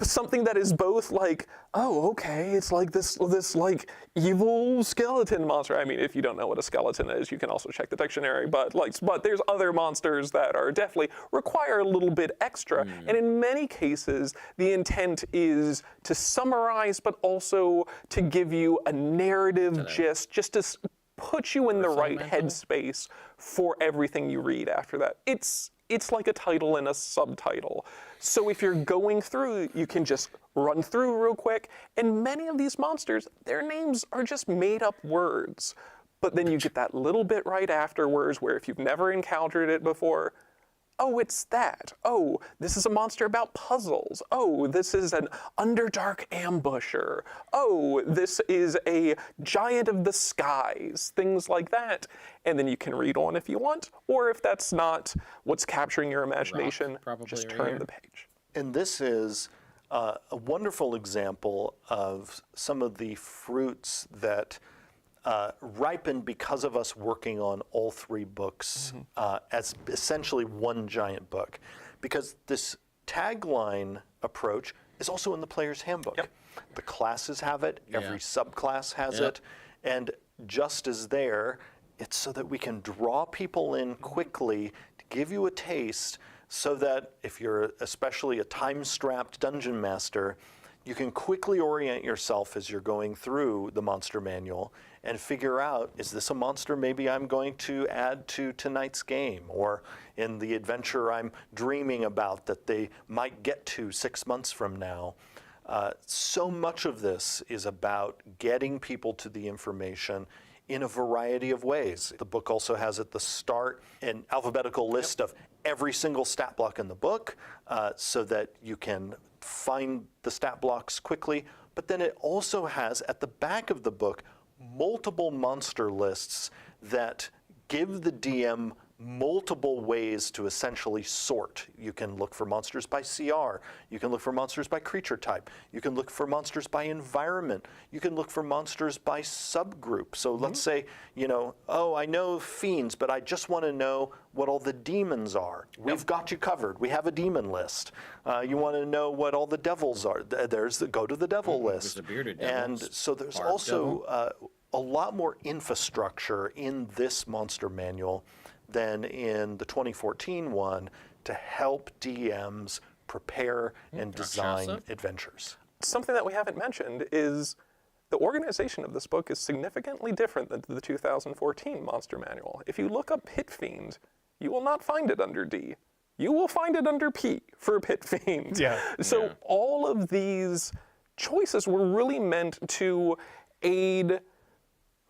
something that is both like, oh, okay, it's like this like evil skeleton monster. I mean, if you don't know what a skeleton is, you can also check the dictionary, but there's other monsters that are definitely require a little bit extra. And in many cases, the intent is to summarize, but also to give you a narrative gist, just to put you in the right headspace for everything you read after that. It's like a title and a subtitle. So if you're going through, you can just run through real quick. And many of these monsters, their names are just made up words. But then you get that little bit right afterwards where if you've never encountered it before, oh, it's that. Oh, this is a monster about puzzles. Oh, this is an Underdark ambusher. Oh, this is a giant of the skies. Things like that. And then you can read on if you want, or if that's not what's capturing your imagination, probably just right turn here. the page. And this is a wonderful example of some of the fruits that ripened because of us working on all 3 books as essentially one giant book. Because this tagline approach is also in the player's handbook. Yep. The classes have it, every subclass has Yep. it, and just as there, it's so that we can draw people in quickly to give you a taste so that if you're especially a time-strapped dungeon master, you can quickly orient yourself as you're going through the monster manual and figure out, is this a monster maybe I'm going to add to tonight's game, or in the adventure I'm dreaming about that they might get to 6 months from now. So much of this is about getting people to the information in a variety of ways. The book also has at the start an alphabetical list of every single stat block in the book so that you can find the stat blocks quickly. But then it also has at the back of the book multiple monster lists that give the DM multiple ways to essentially sort. You can look for monsters by CR, you can look for monsters by creature type, you can look for monsters by environment, you can look for monsters by subgroup. So let's say, you know, oh, I know fiends, but I just want to know what all the demons are. We've got you covered. We have a demon list. You want to know what all the devils are. There's the go to the devil list. There's the bearded and devils. so there's Barb also a lot more infrastructure in this monster manual than in the 2014 one to help DMs prepare and design Shasta? adventures. Something that we haven't mentioned is the organization of this book is significantly different than the 2014 Monster Manual. If you look up Pit Fiend, you will not find it under D. You will find it under P for Pit Fiend. Yeah. So all of these choices were really meant to aid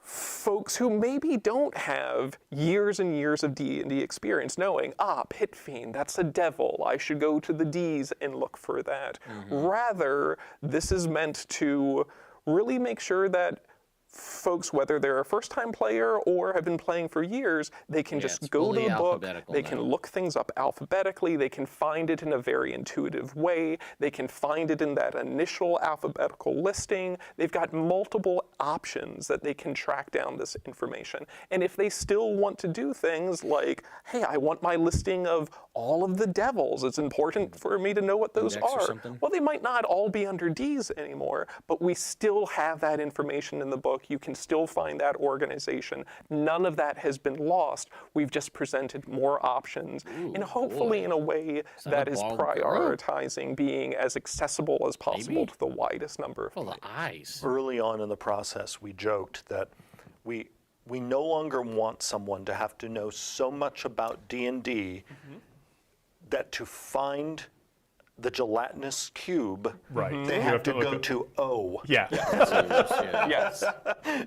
folks who maybe don't have years and years of D&D experience knowing, Pit Fiend, that's a devil, I should go to the Ds and look for that. Rather, this is meant to really make sure that folks, whether they're a first-time player or have been playing for years, they can just it's go to fully the book, alphabetical they can now. look things up alphabetically, they can find it in a very intuitive way, they can find it in that initial alphabetical listing. They've got multiple options that they can track down this information. And if they still want to do things like, hey, I want my listing of all of the devils, it's important for me to know what those Index or are. something? Well, they might not all be under Ds anymore, but we still have that information in the book. You can still find that organization. None of that has been lost. We've just presented more options, and hopefully in a way that is ball girl? prioritizing being as accessible as possible Maybe. to the widest number of Full of players. eyes. Early on in the process, we joked that we no longer want someone to have to know so much about D&D that to find the gelatinous cube, Right. they You have to look go up- to O. Yeah. Yes.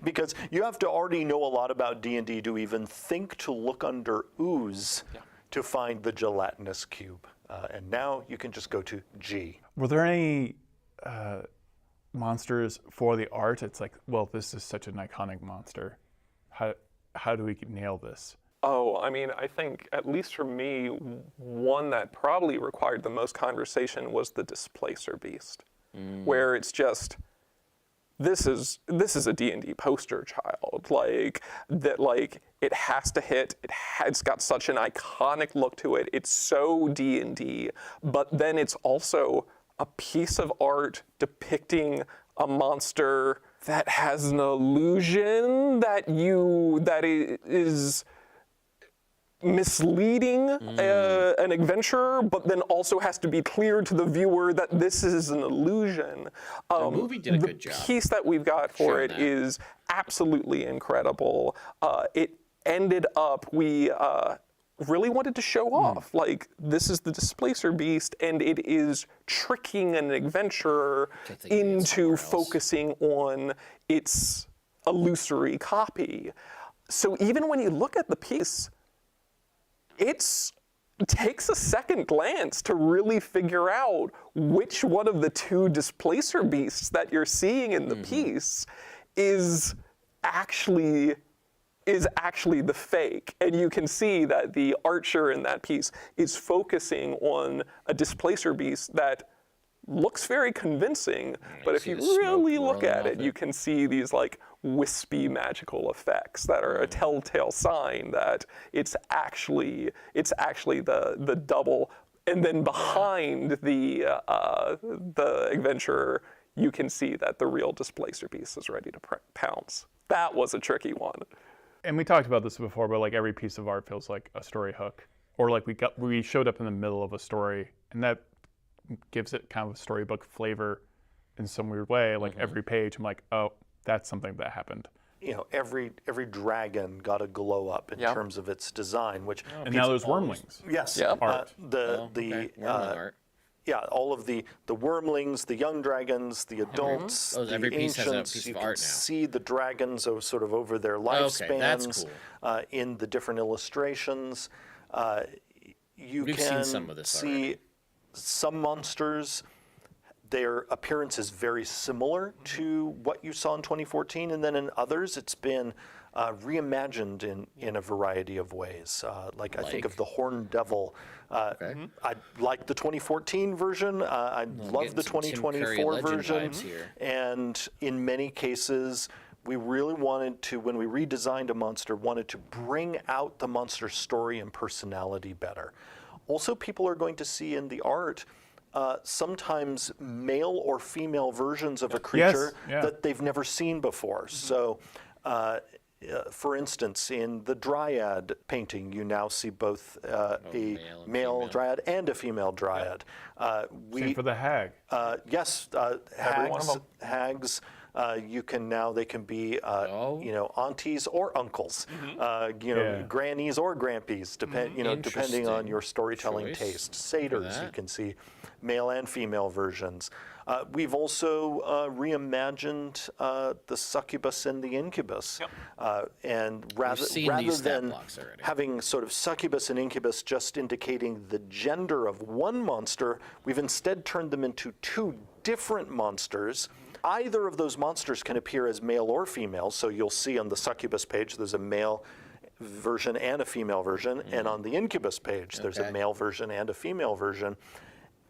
Because you have to already know a lot about D&D to even think to look under ooze to find the gelatinous cube. And now you can just go to G. Were there any monsters for the art? It's like, well, this is such an iconic monster. How do we nail this? Oh, I mean, I think, at least for me, one that probably required the most conversation was the Displacer Beast, where it's just, this is a D&D poster child, like, that, like, it has to hit, it's got such an iconic look to it, it's so D&D, but then it's also a piece of art depicting a monster that has an illusion that is misleading an adventurer, but then also has to be clear to the viewer that this is an illusion. The movie did a good job. The piece that we've got for Showing it that. is absolutely incredible. It ended up, we really wanted to show off, like, this is the Displacer Beast, and it is tricking an adventurer Take it into somewhere else. focusing on its illusory copy. So even when you look at the piece, it takes a second glance to really figure out which one of the two Displacer Beasts that you're seeing in the piece is actually the fake. And you can see that the archer in that piece is focusing on a Displacer Beast that looks very convincing, but you if see you the smoke really look rolling at off it, you can see these like wispy magical effects that are a telltale sign that it's actually the double. And then behind the adventurer, you can see that the real displacer piece is ready to pounce. That was a tricky one. And we talked about this before, but like every piece of art feels like a story hook, or like we showed up in the middle of a story, and that gives it kind of a storybook flavor in some weird way. Like every page, I'm like, oh, that's something that happened. You know, every dragon got a glow up in terms of its design, which And now there's wormlings. yes, Yep. Art. Wormling art. Yeah, all of the wormlings, the young dragons, the adults, Oh, the every piece has a ancients. piece You of can art now. see the dragons sort of over their lifespans that's cool. in the different illustrations. You We've can seen some of this see already. some monsters. Their appearance is very similar to what you saw in 2014, and then in others, it's been reimagined in a variety of ways. I think of the Horned Devil. I like the 2014 version. I love the getting some Tim Curry 2024 legend version. vibes here. And in many cases, we really wanted to, when we redesigned a monster, wanted to bring out the monster's story and personality better. Also, people are going to see in the art sometimes male or female versions of a creature that they've never seen before. So, for instance, in the Dryad painting, you now see both a male dryad and a female dryad. Same for the hag. Yes, Every one of them. hags. You can now, they can be, aunties or uncles, grannies or grandpies, depending on your storytelling choice taste. Satyrs, you that. can see male and female versions. We've also reimagined the succubus and the incubus. And rather these stat than blocks already. having sort of succubus and incubus just indicating the gender of one monster, we've instead turned them into two different monsters. Either of those monsters can appear as male or female, so you'll see on the succubus page there's a male version and a female version, and on the incubus page there's a male version and a female version.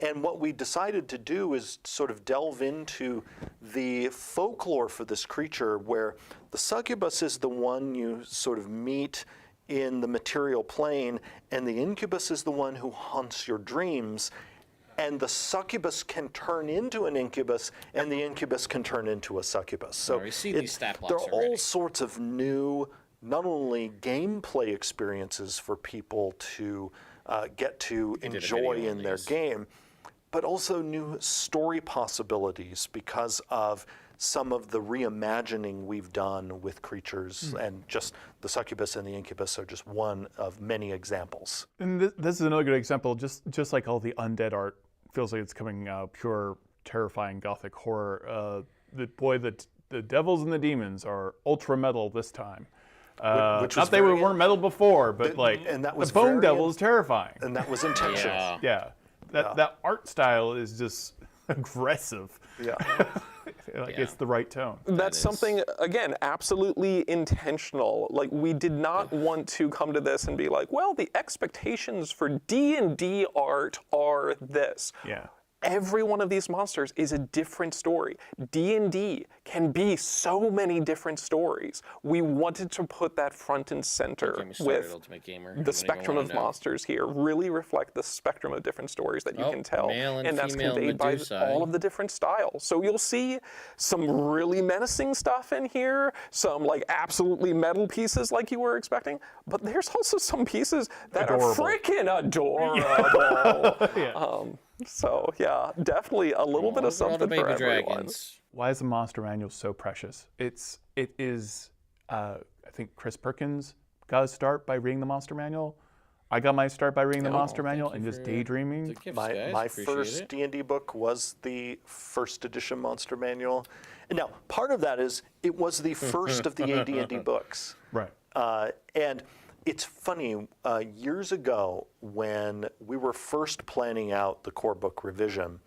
And what we decided to do is sort of delve into the folklore for this creature, where the succubus is the one you sort of meet in the material plane, and the incubus is the one who haunts your dreams. And the succubus can turn into an incubus, and the incubus can turn into a succubus. So I see these stat blocks there are already. all sorts of new, not only gameplay experiences for people to get to did a enjoy video in on their these. game, but also new story possibilities because of some of the reimagining we've done with creatures, and just the succubus and the incubus are just one of many examples. And this is another good example. Just like all the undead art, feels like it's coming pure, terrifying gothic horror. The devils and the demons are ultra metal this time. Which was Not they very- weren't metal before, but and that was the bone very devil is terrifying. And that was intentional. Yeah. That art style is just aggressive. Yeah. It's the right tone. That's is- something, again, absolutely intentional. Like, we did not want to come to this and be like, well, the expectations for D&D art are this. Yeah. Every one of these monsters is a different story. D&D can be so many different stories. We wanted to put that front and center Get me started, with Ultimate Gamer. the Anyone spectrum wanna of know? monsters here, really reflect the spectrum of different stories that you Oh, can tell. male and that's female conveyed by Medusae. all of the different styles. So you'll see some really menacing stuff in here, some like absolutely metal pieces like you were expecting, but there's also some pieces that Adorable. are freaking adorable. So yeah, definitely a little bit of Those are all the something baby for everyone. dragons. Why is the monster manual so precious? It is. I think Chris Perkins got his start by reading the monster manual. I got my start by reading the monster manual and just daydreaming. The gifts, My guys. Appreciate first it. D&D book was the first edition monster manual. And now, part of that is it was the first of the AD&D books. Right. And it's funny, years ago when we were first planning out the core book revision,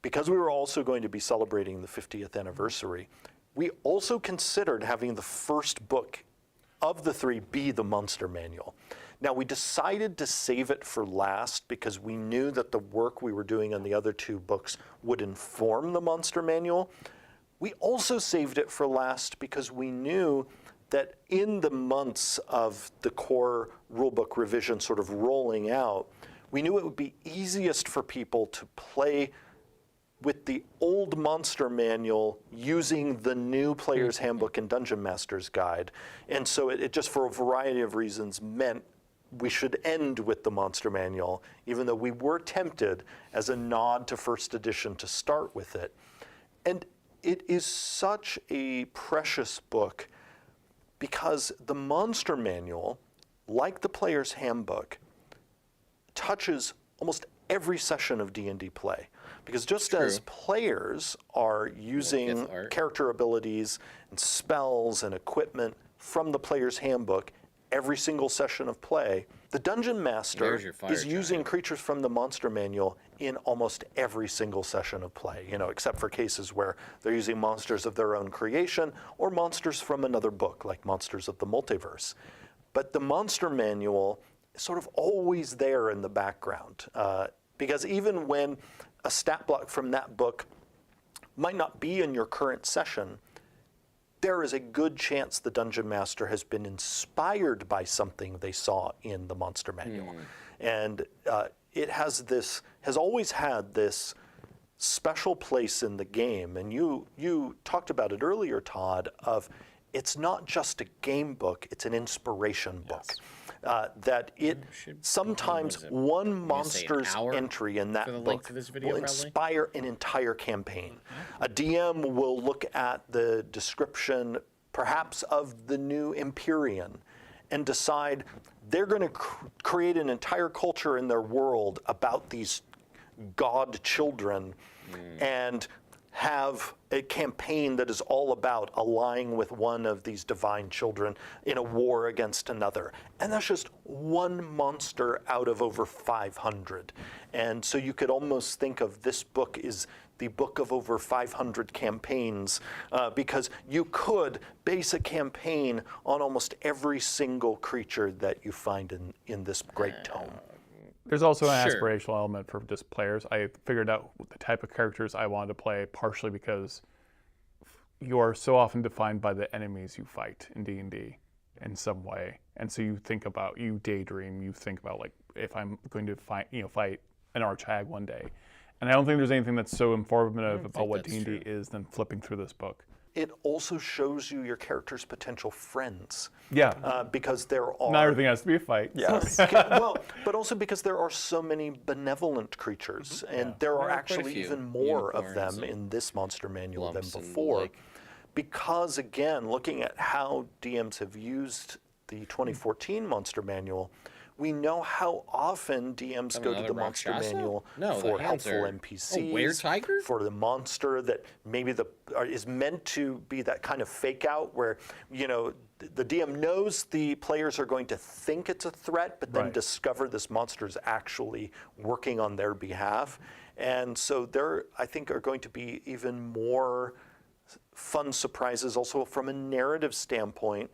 because we were also going to be celebrating the 50th anniversary, we also considered having the first book of the three be the monster manual. Now, we decided to save it for last because we knew that the work we were doing on the other 2 books would inform the Monster Manual. We also saved it for last because we knew that in the months of the core rulebook revision sort of rolling out, we knew it would be easiest for people to play with the old Monster Manual using the new Player's Handbook and Dungeon Master's Guide. And so it just, for a variety of reasons, meant we should end with the Monster Manual, even though we were tempted as a nod to first edition to start with it. And it is such a precious book because the Monster Manual, like the Player's Handbook, touches almost every session of D&D play. Because just as players are using character abilities and spells and equipment from the Player's Handbook every single session of play, the Dungeon Master is using creatures from the Monster Manual in almost every single session of play, except for cases where they're using monsters of their own creation or monsters from another book, like Monsters of the Multiverse. But the Monster Manual is sort of always there in the background, because even when a stat block from that book might not be in your current session, there is a good chance the Dungeon Master has been inspired by something they saw in the Monster Manual. And it has always had this special place in the game. And you talked about it earlier, Todd, of it's not just a game book, it's an inspiration book. That it sometimes one monster's entry in that book will inspire an entire campaign. A DM will look at the description, perhaps of the new Empyrean, and decide they're going to create an entire culture in their world about these god children, and have a campaign that is all about allying with one of these divine children in a war against another. And that's just one monster out of over 500. And so you could almost think of this book as the book of over 500 campaigns, because you could base a campaign on almost every single creature that you find in this great tome. There's also an aspirational element for just players. I figured out the type of characters I wanted to play, partially because you are so often defined by the enemies you fight in D&D in some way. And so you daydream, you think about, like, if I'm going to fight an archhag one day. And I don't think there's anything that's so informative about what D&D is than flipping through this book. It also shows you your character's potential friends. Yeah. Because there are... Not everything has to be a fight. Yes. Well, but also because there are so many benevolent creatures, and there are actually even more of them in this Monster Manual than before. Because, again, looking at how DMs have used the 2014 Monster Manual, we know how often DMs go to the Monster Manual for helpful NPCs, for the monster that maybe is meant to be that kind of fake out where, the DM knows the players are going to think it's a threat, but then discover this monster is actually working on their behalf. And so there, I think, are going to be even more fun surprises also from a narrative standpoint,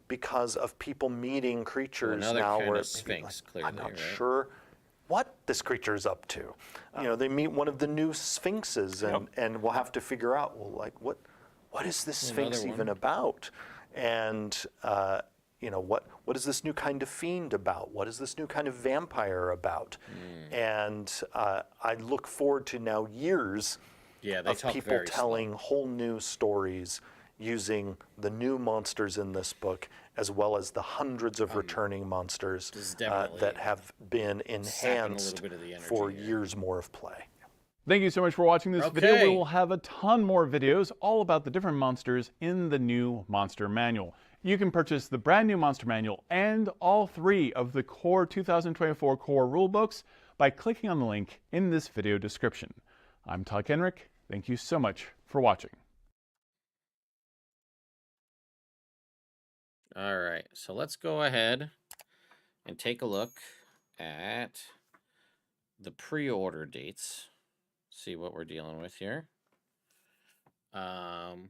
because of people meeting creatures now where Sphinx, like, I'm not sure what this creature is up to. They meet one of the new Sphinxes, and we'll have to figure out, well, like, what is this Sphinx even about? And what is this new kind of fiend about? What is this new kind of vampire about? And I look forward to now years of people telling whole new stories using the new monsters in this book, as well as the hundreds of returning monsters that have been enhanced for years more of play. Thank you so much for watching this video. We will have a ton more videos all about the different monsters in the new Monster Manual. You can purchase the brand new Monster Manual and all 3 of the core 2024 core rulebooks by clicking on the link in this video description. I'm Todd Kenrick. Thank you so much for watching. All right, so let's go ahead and take a look at the pre-order dates. See what we're dealing with here. Let's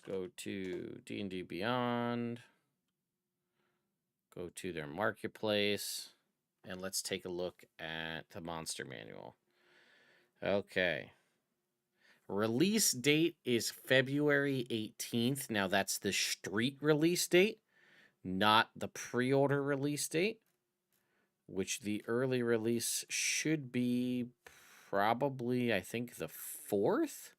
go to D&D Beyond. go to their marketplace, and let's take a look at the monster manual. Okay. Release date is February 18th. Now, that's the street release date, not the pre-order release date, which the early release should be probably, I think, the 4th,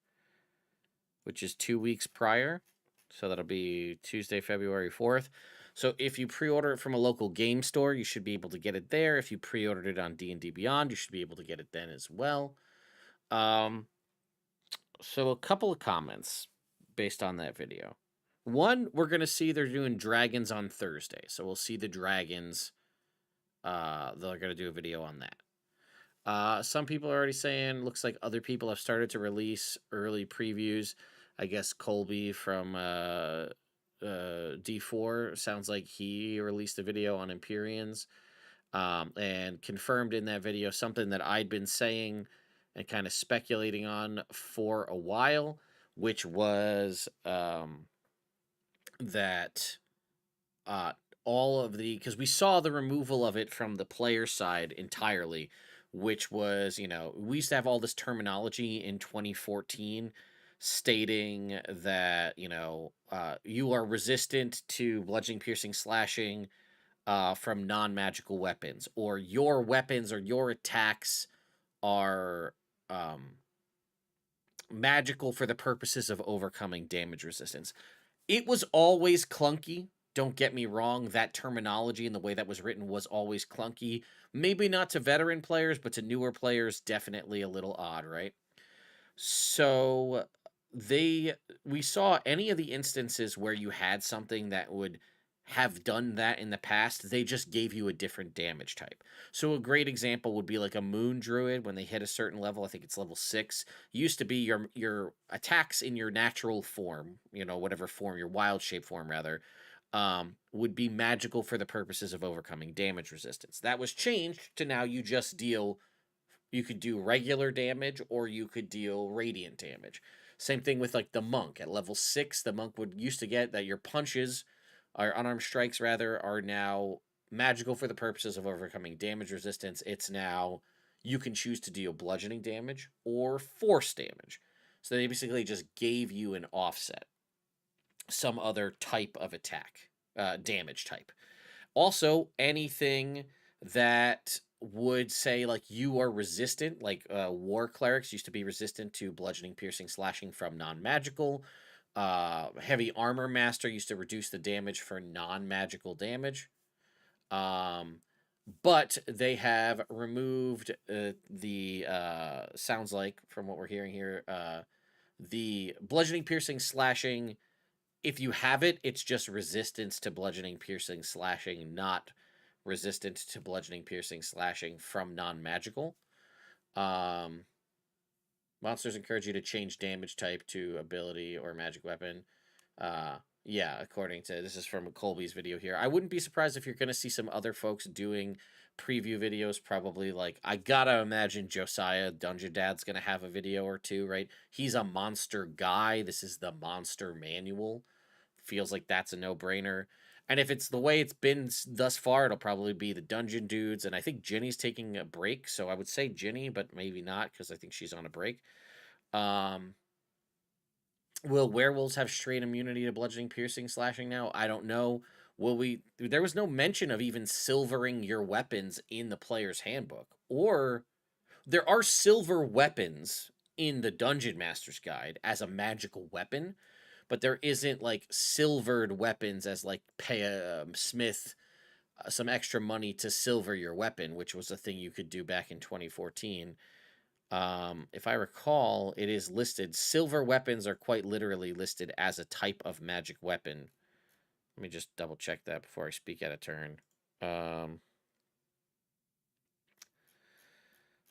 which is 2 weeks prior. So that'll be Tuesday, February 4th. So if you pre-order it from a local game store, you should be able to get it there. If you pre-ordered it on D&D Beyond, you should be able to get it then as well. So a couple of comments based on that video. One, we're going to see they're doing dragons on Thursday. So we'll see the dragons. They're going to do a video on that. Some people are already saying, looks like other people have started to release early previews. I guess Colby from D4 sounds like he released a video on Empyreans and confirmed in that video something that I'd been saying and kind of speculating on for a while, which was that all of the, because we saw the removal of it from the player side entirely, which was, we used to have all this terminology in 2014 stating that, you are resistant to bludgeoning, piercing, slashing from non-magical weapons, or your weapons or your attacks are magical for the purposes of overcoming damage resistance. It was always clunky. Don't get me wrong. That terminology and the way that was written was always clunky. Maybe not to veteran players, but to newer players, definitely a little odd, right? So we saw any of the instances where you had something that would have done that in the past, they just gave you a different damage type. So a great example would be like a moon druid. When they hit a certain level, I think it's level 6, used to be your attacks in your natural form, whatever form, your wild shape form rather, would be magical for the purposes of overcoming damage resistance. That was changed to now you could do regular damage or you could deal radiant damage. Same thing with like the monk. At level 6, the monk used to get that your punches, our unarmed strikes rather, are now magical for the purposes of overcoming damage resistance. It's now you can choose to deal bludgeoning damage or force damage. So they basically just gave you an offset, some other type of attack, damage type. Also, anything that would say like you are resistant, like war clerics used to be resistant to bludgeoning, piercing, slashing from non-magical. Heavy armor master used to reduce the damage for non-magical damage. But they have removed the sounds like from what we're hearing here, the bludgeoning, piercing, slashing. If you have it, it's just resistance to bludgeoning, piercing, slashing, not resistant to bludgeoning, piercing, slashing from non-magical. Monsters encourage you to change damage type to ability or magic weapon. Yeah, according to, this is from Colby's video here. I wouldn't be surprised if you're going to see some other folks doing preview videos, probably like, I gotta imagine Josiah, Dungeon Dad's going to have a video or two, right? He's a monster guy. This is the monster manual. Feels like that's a no-brainer. And if it's the way it's been thus far, it'll probably be the dungeon dudes. And I think Ginny's taking a break, so I would say Ginny, but maybe not because I think she's on a break. Will werewolves have straight immunity to bludgeoning, piercing, slashing now? I don't know. There was no mention of even silvering your weapons in the player's handbook. Or there are silver weapons in the Dungeon Master's Guide as a magical weapon, but there isn't like silvered weapons as like pay a smith some extra money to silver your weapon, which was a thing you could do back in 2014. If I recall, it is listed. Silver weapons are quite literally listed as a type of magic weapon. Let me just double check that before I speak out of turn.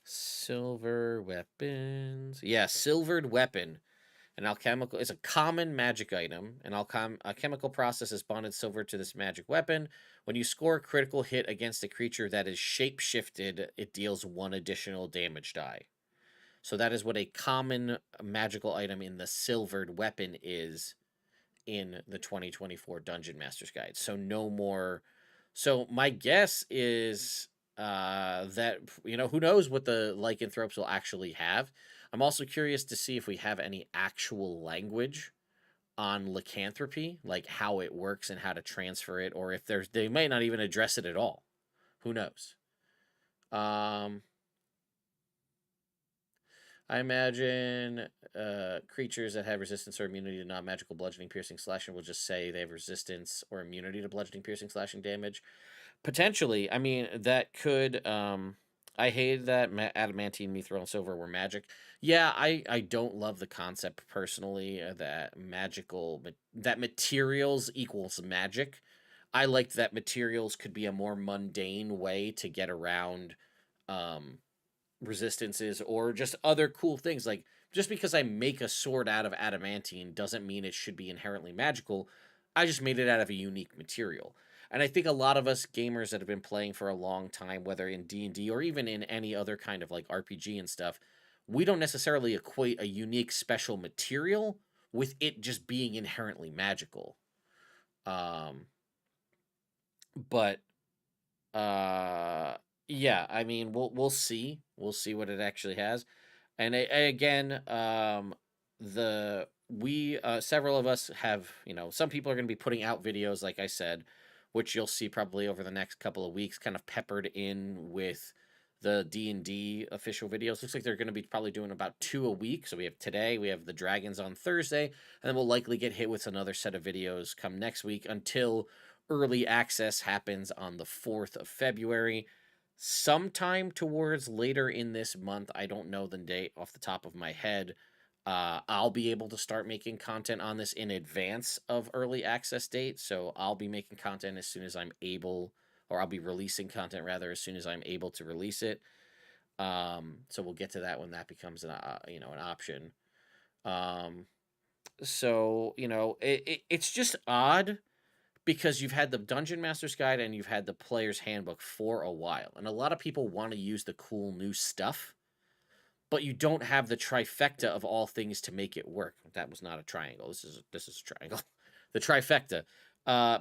Silver weapons. Yeah, silvered weapon. An alchemical is a common magic item. A chemical process is bonded silver to this magic weapon. When you score a critical hit against a creature that is shape-shifted, it deals 1 additional damage die. So that is what a common magical item in the silvered weapon is in the 2024 Dungeon Master's Guide. So no more So my guess is that who knows what the lycanthropes will actually have. I'm also curious to see if we have any actual language on lycanthropy, like how it works and how to transfer it, or if they may not even address it at all. Who knows? Um, I imagine creatures that have resistance or immunity to non-magical bludgeoning, piercing, slashing will just say they have resistance or immunity to bludgeoning, piercing, slashing damage. Potentially, I mean that could. I hated that adamantine, mithril, and silver were magic. Yeah, I don't love the concept personally that that materials equals magic. I liked that materials could be a more mundane way to get around um, resistances or just other cool things. Like just because I make a sword out of adamantine doesn't mean it should be inherently magical. I just made it out of a unique material. And I think a lot of us gamers that have been playing for a long time, whether in D&D or even in any other kind of like RPG and stuff, we don't necessarily equate a unique special material with it just being inherently magical. Um, but uh yeah, I mean we'll see. We'll see what it actually has. And again, the we several of us have, some people are going to be putting out videos, like I said, which you'll see probably over the next couple of weeks, kind of peppered in with the D&D official videos. Looks like they're going to be probably doing about 2 a week. So we have today, we have the dragons on Thursday, and then we'll likely get hit with another set of videos come next week until early access happens on the 4th of February. Sometime towards later in this month, I don't know the date off the top of my head, I'll be able to start making content on this in advance of early access date. So I'll be making content as soon as I'm able, or I'll be releasing content rather as soon as I'm able to release it. So we'll get to that when that becomes an option. Um, so it's just odd because you've had the Dungeon Master's Guide and you've had the Player's Handbook for a while, and a lot of people want to use the cool new stuff, but you don't have the trifecta of all things to make it work. That was not a triangle. This is a triangle. The trifecta,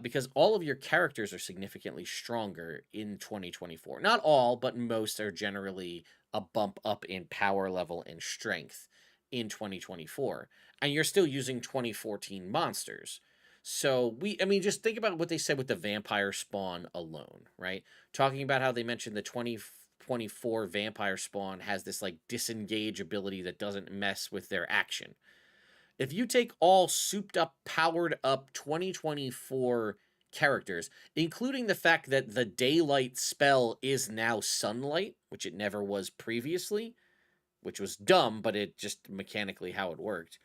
because all of your characters are significantly stronger in 2024. Not all, but most are generally a bump up in power level and strength in 2024, and you're still using 2014 monsters. So I mean, just think about what they said with the vampire spawn alone, right? Talking about how they mentioned the 2024 vampire spawn has this like disengage ability that doesn't mess with their action. If you take all souped up, powered up 2024 characters, including the fact that the daylight spell is now sunlight, which it never was previously, which was dumb, but it just mechanically how it worked.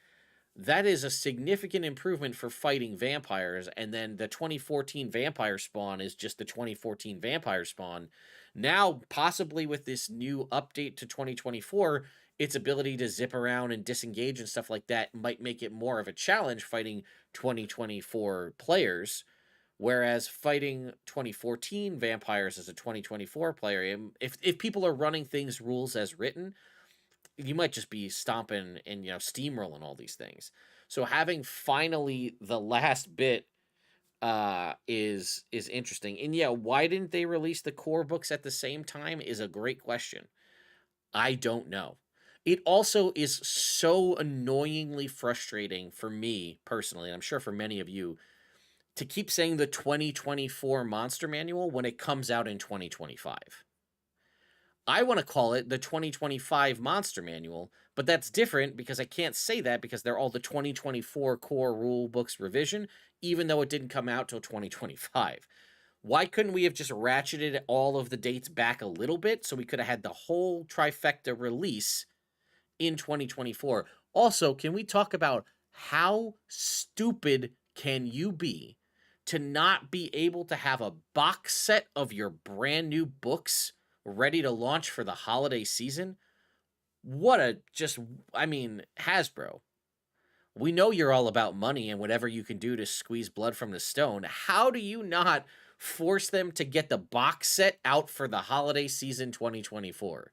That is a significant improvement for fighting vampires. And then the 2014 vampire spawn is just the 2014 vampire spawn. Now, possibly with this new update to 2024, its ability to zip around and disengage and stuff like that might make it more of a challenge fighting 2024 players. Whereas fighting 2014 vampires as a 2024 player, if people are running things rules as written, you might just be stomping and steamrolling all these things. So having finally the last bit is interesting. And yeah, why didn't they release the core books at the same time is a great question. I don't know. It also is so annoyingly frustrating for me personally, and I'm sure for many of you, to keep saying the 2024 Monster Manual when it comes out in 2025. I want to call it the 2025 Monster Manual, but that's different because I can't say that because they're all the 2024 core rule books revision, even though it didn't come out till 2025. Why couldn't we have just ratcheted all of the dates back a little bit so we could have had the whole trifecta release in 2024? Also, can we talk about how stupid can you be to not be able to have a box set of your brand new books ready to launch for the holiday season? I mean, Hasbro, we know you're all about money and whatever you can do to squeeze blood from the stone. How do you not force them to get the box set out for the holiday season 2024?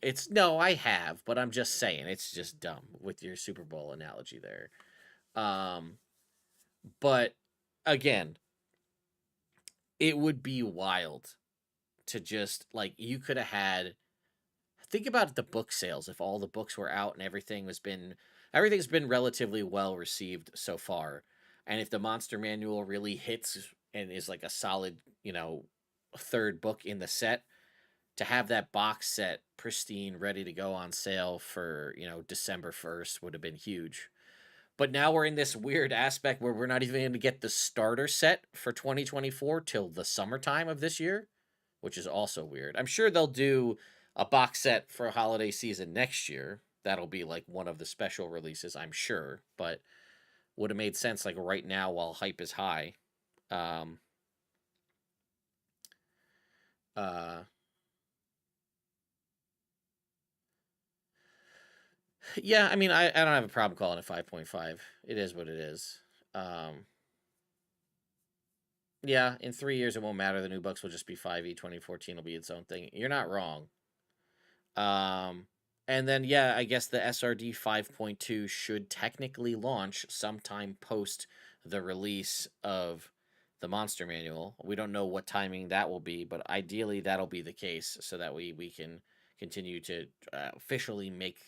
It's no, I have, but I'm just saying it's just dumb with your Super Bowl analogy there. But again, it would be wild to just like you could have had. Think about the book sales if all the books were out and everything's been relatively well received so far, and if the Monster Manual really hits and is like a solid, third book in the set, to have that box set pristine ready to go on sale for December 1st would have been huge. But now we're in this weird aspect where we're not even going to get the starter set for 2024 till the summertime of this year, which is also weird. I'm sure they'll do a box set for a holiday season next year. That'll be like one of the special releases, I'm sure, but would have made sense like right now while hype is high. Um, uh, yeah, I mean, I don't have a problem calling it 5.5. It is what it is. Um, yeah, in 3 years it won't matter. The new books will just be 5e. 2014 will be its own thing. You're not wrong. Um, and then yeah, I guess the SRD 5.2 should technically launch sometime post the release of the Monster Manual. We don't know what timing that will be, but ideally that'll be the case so that we can continue to officially make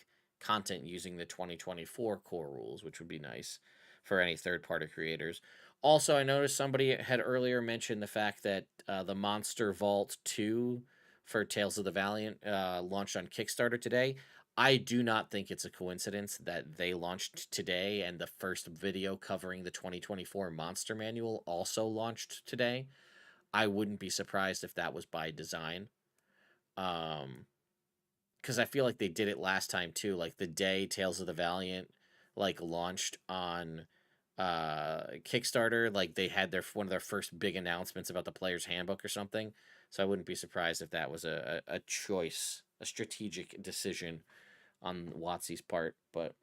content using the 2024 core rules, which would be nice for any third-party creators. Also, I noticed somebody had earlier mentioned the fact that the Monster Vault 2 for Tales of the Valiant launched on Kickstarter today. I do not think it's a coincidence that they launched today and the first video covering the 2024 Monster Manual also launched today. I wouldn't be surprised if that was by design. Because I feel like they did it last time too. Like the day Tales of the Valiant like launched on Kickstarter, like they had one of their first big announcements about the player's handbook or something. So I wouldn't be surprised if that was a choice, a strategic decision on Watsy's part. But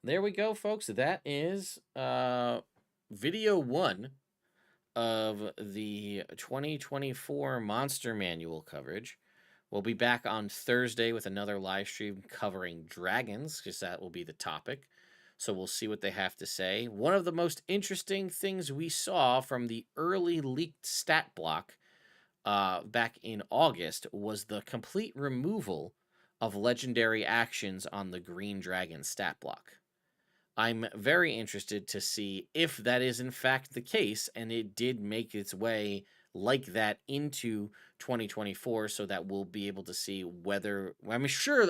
there we go, folks. That is video 1 of the 2024 Monster Manual coverage. We'll be back on Thursday with another live stream covering dragons, because that will be the topic. So we'll see what they have to say. One of the most interesting things we saw from the early leaked stat block back in August was the complete removal of legendary actions on the Green Dragon stat block. I'm very interested to see if that is in fact the case, and it did make its way like that into 2024, so that we'll be able to see whether I'm sure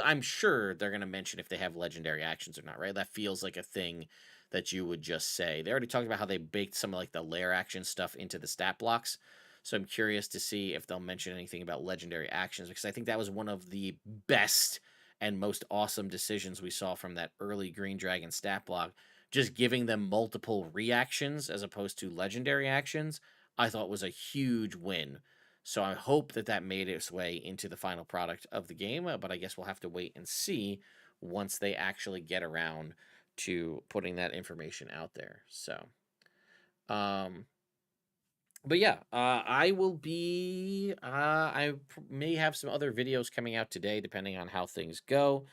they're going to mention if they have legendary actions or not, right? That feels like a thing that you would just say. They already talked about how they baked some of like the lair action stuff into the stat blocks. So I'm curious to see if they'll mention anything about legendary actions, because I think that was one of the best and most awesome decisions we saw from that early Green Dragon stat block. Just giving them multiple reactions as opposed to legendary actions, I thought was a huge win. So I hope that made its way into the final product of the game, but I guess we'll have to wait and see once they actually get around to putting that information out there. So, but yeah, I will be. I may have some other videos coming out today, depending on how things go,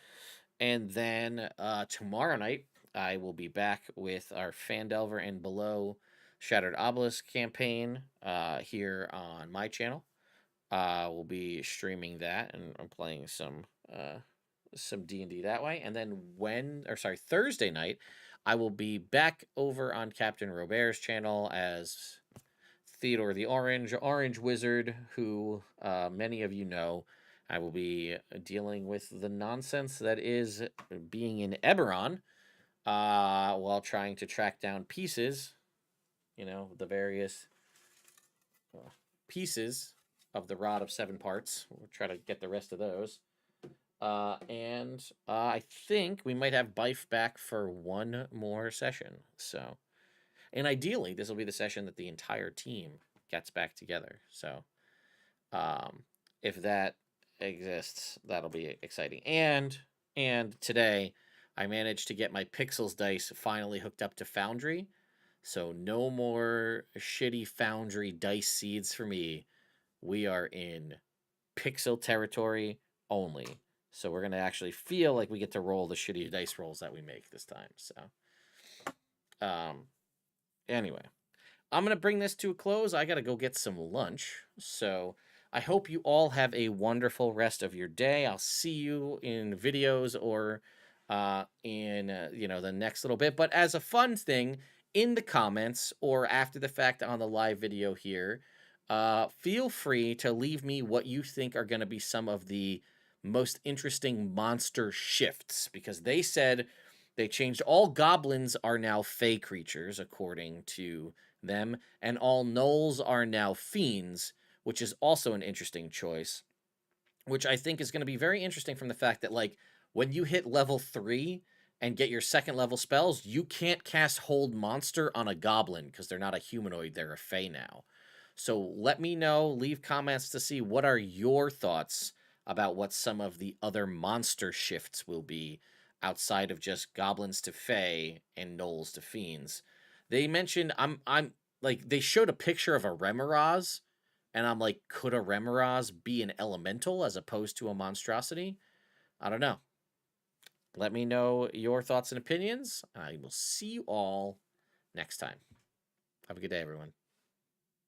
and then tomorrow night I will be back with our Fandelver and Below Shattered Obelisk campaign here on my channel. We'll be streaming that, and I'm playing some D&D that way. And then Thursday night, I will be back over on Captain Robert's channel as Theodore the Orange Wizard, who many of you know. I will be dealing with the nonsense that is being in Eberron while trying to track down pieces, the various pieces of the Rod of Seven Parts. We'll try to get the rest of those. And I think we might have Bife back for one more session. So, and ideally, this will be the session that the entire team gets back together. So, if that exists, that'll be exciting. And today, I managed to get my Pixels dice finally hooked up to Foundry. So no more shitty Foundry dice seeds for me. We are in Pixel territory only. So we're going to actually feel like we get to roll the shitty dice rolls that we make this time. So, anyway. I'm going to bring this to a close. I got to go get some lunch. So I hope you all have a wonderful rest of your day. I'll see you in videos or in the next little bit. But as a fun thing, in the comments or after the fact on the live video here, feel free to leave me what you think are going to be some of the most interesting monster shifts, because they said they changed all goblins are now fey creatures according to them, and all gnolls are now fiends, which is also an interesting choice, which I think is going to be very interesting from the fact that, like, when you hit level 3 and get your second level spells, you can't cast Hold Monster on a goblin because they're not a humanoid, they're a fey now. So let me know, leave comments to see what are your thoughts about what some of the other monster shifts will be outside of just goblins to fey and gnolls to fiends. They mentioned I'm like they showed a picture of a Remoraz, and I'm like, could a Remoraz be an elemental as opposed to a monstrosity? I don't know. Let me know your thoughts and opinions. I will see you all next time. Have a good day, everyone.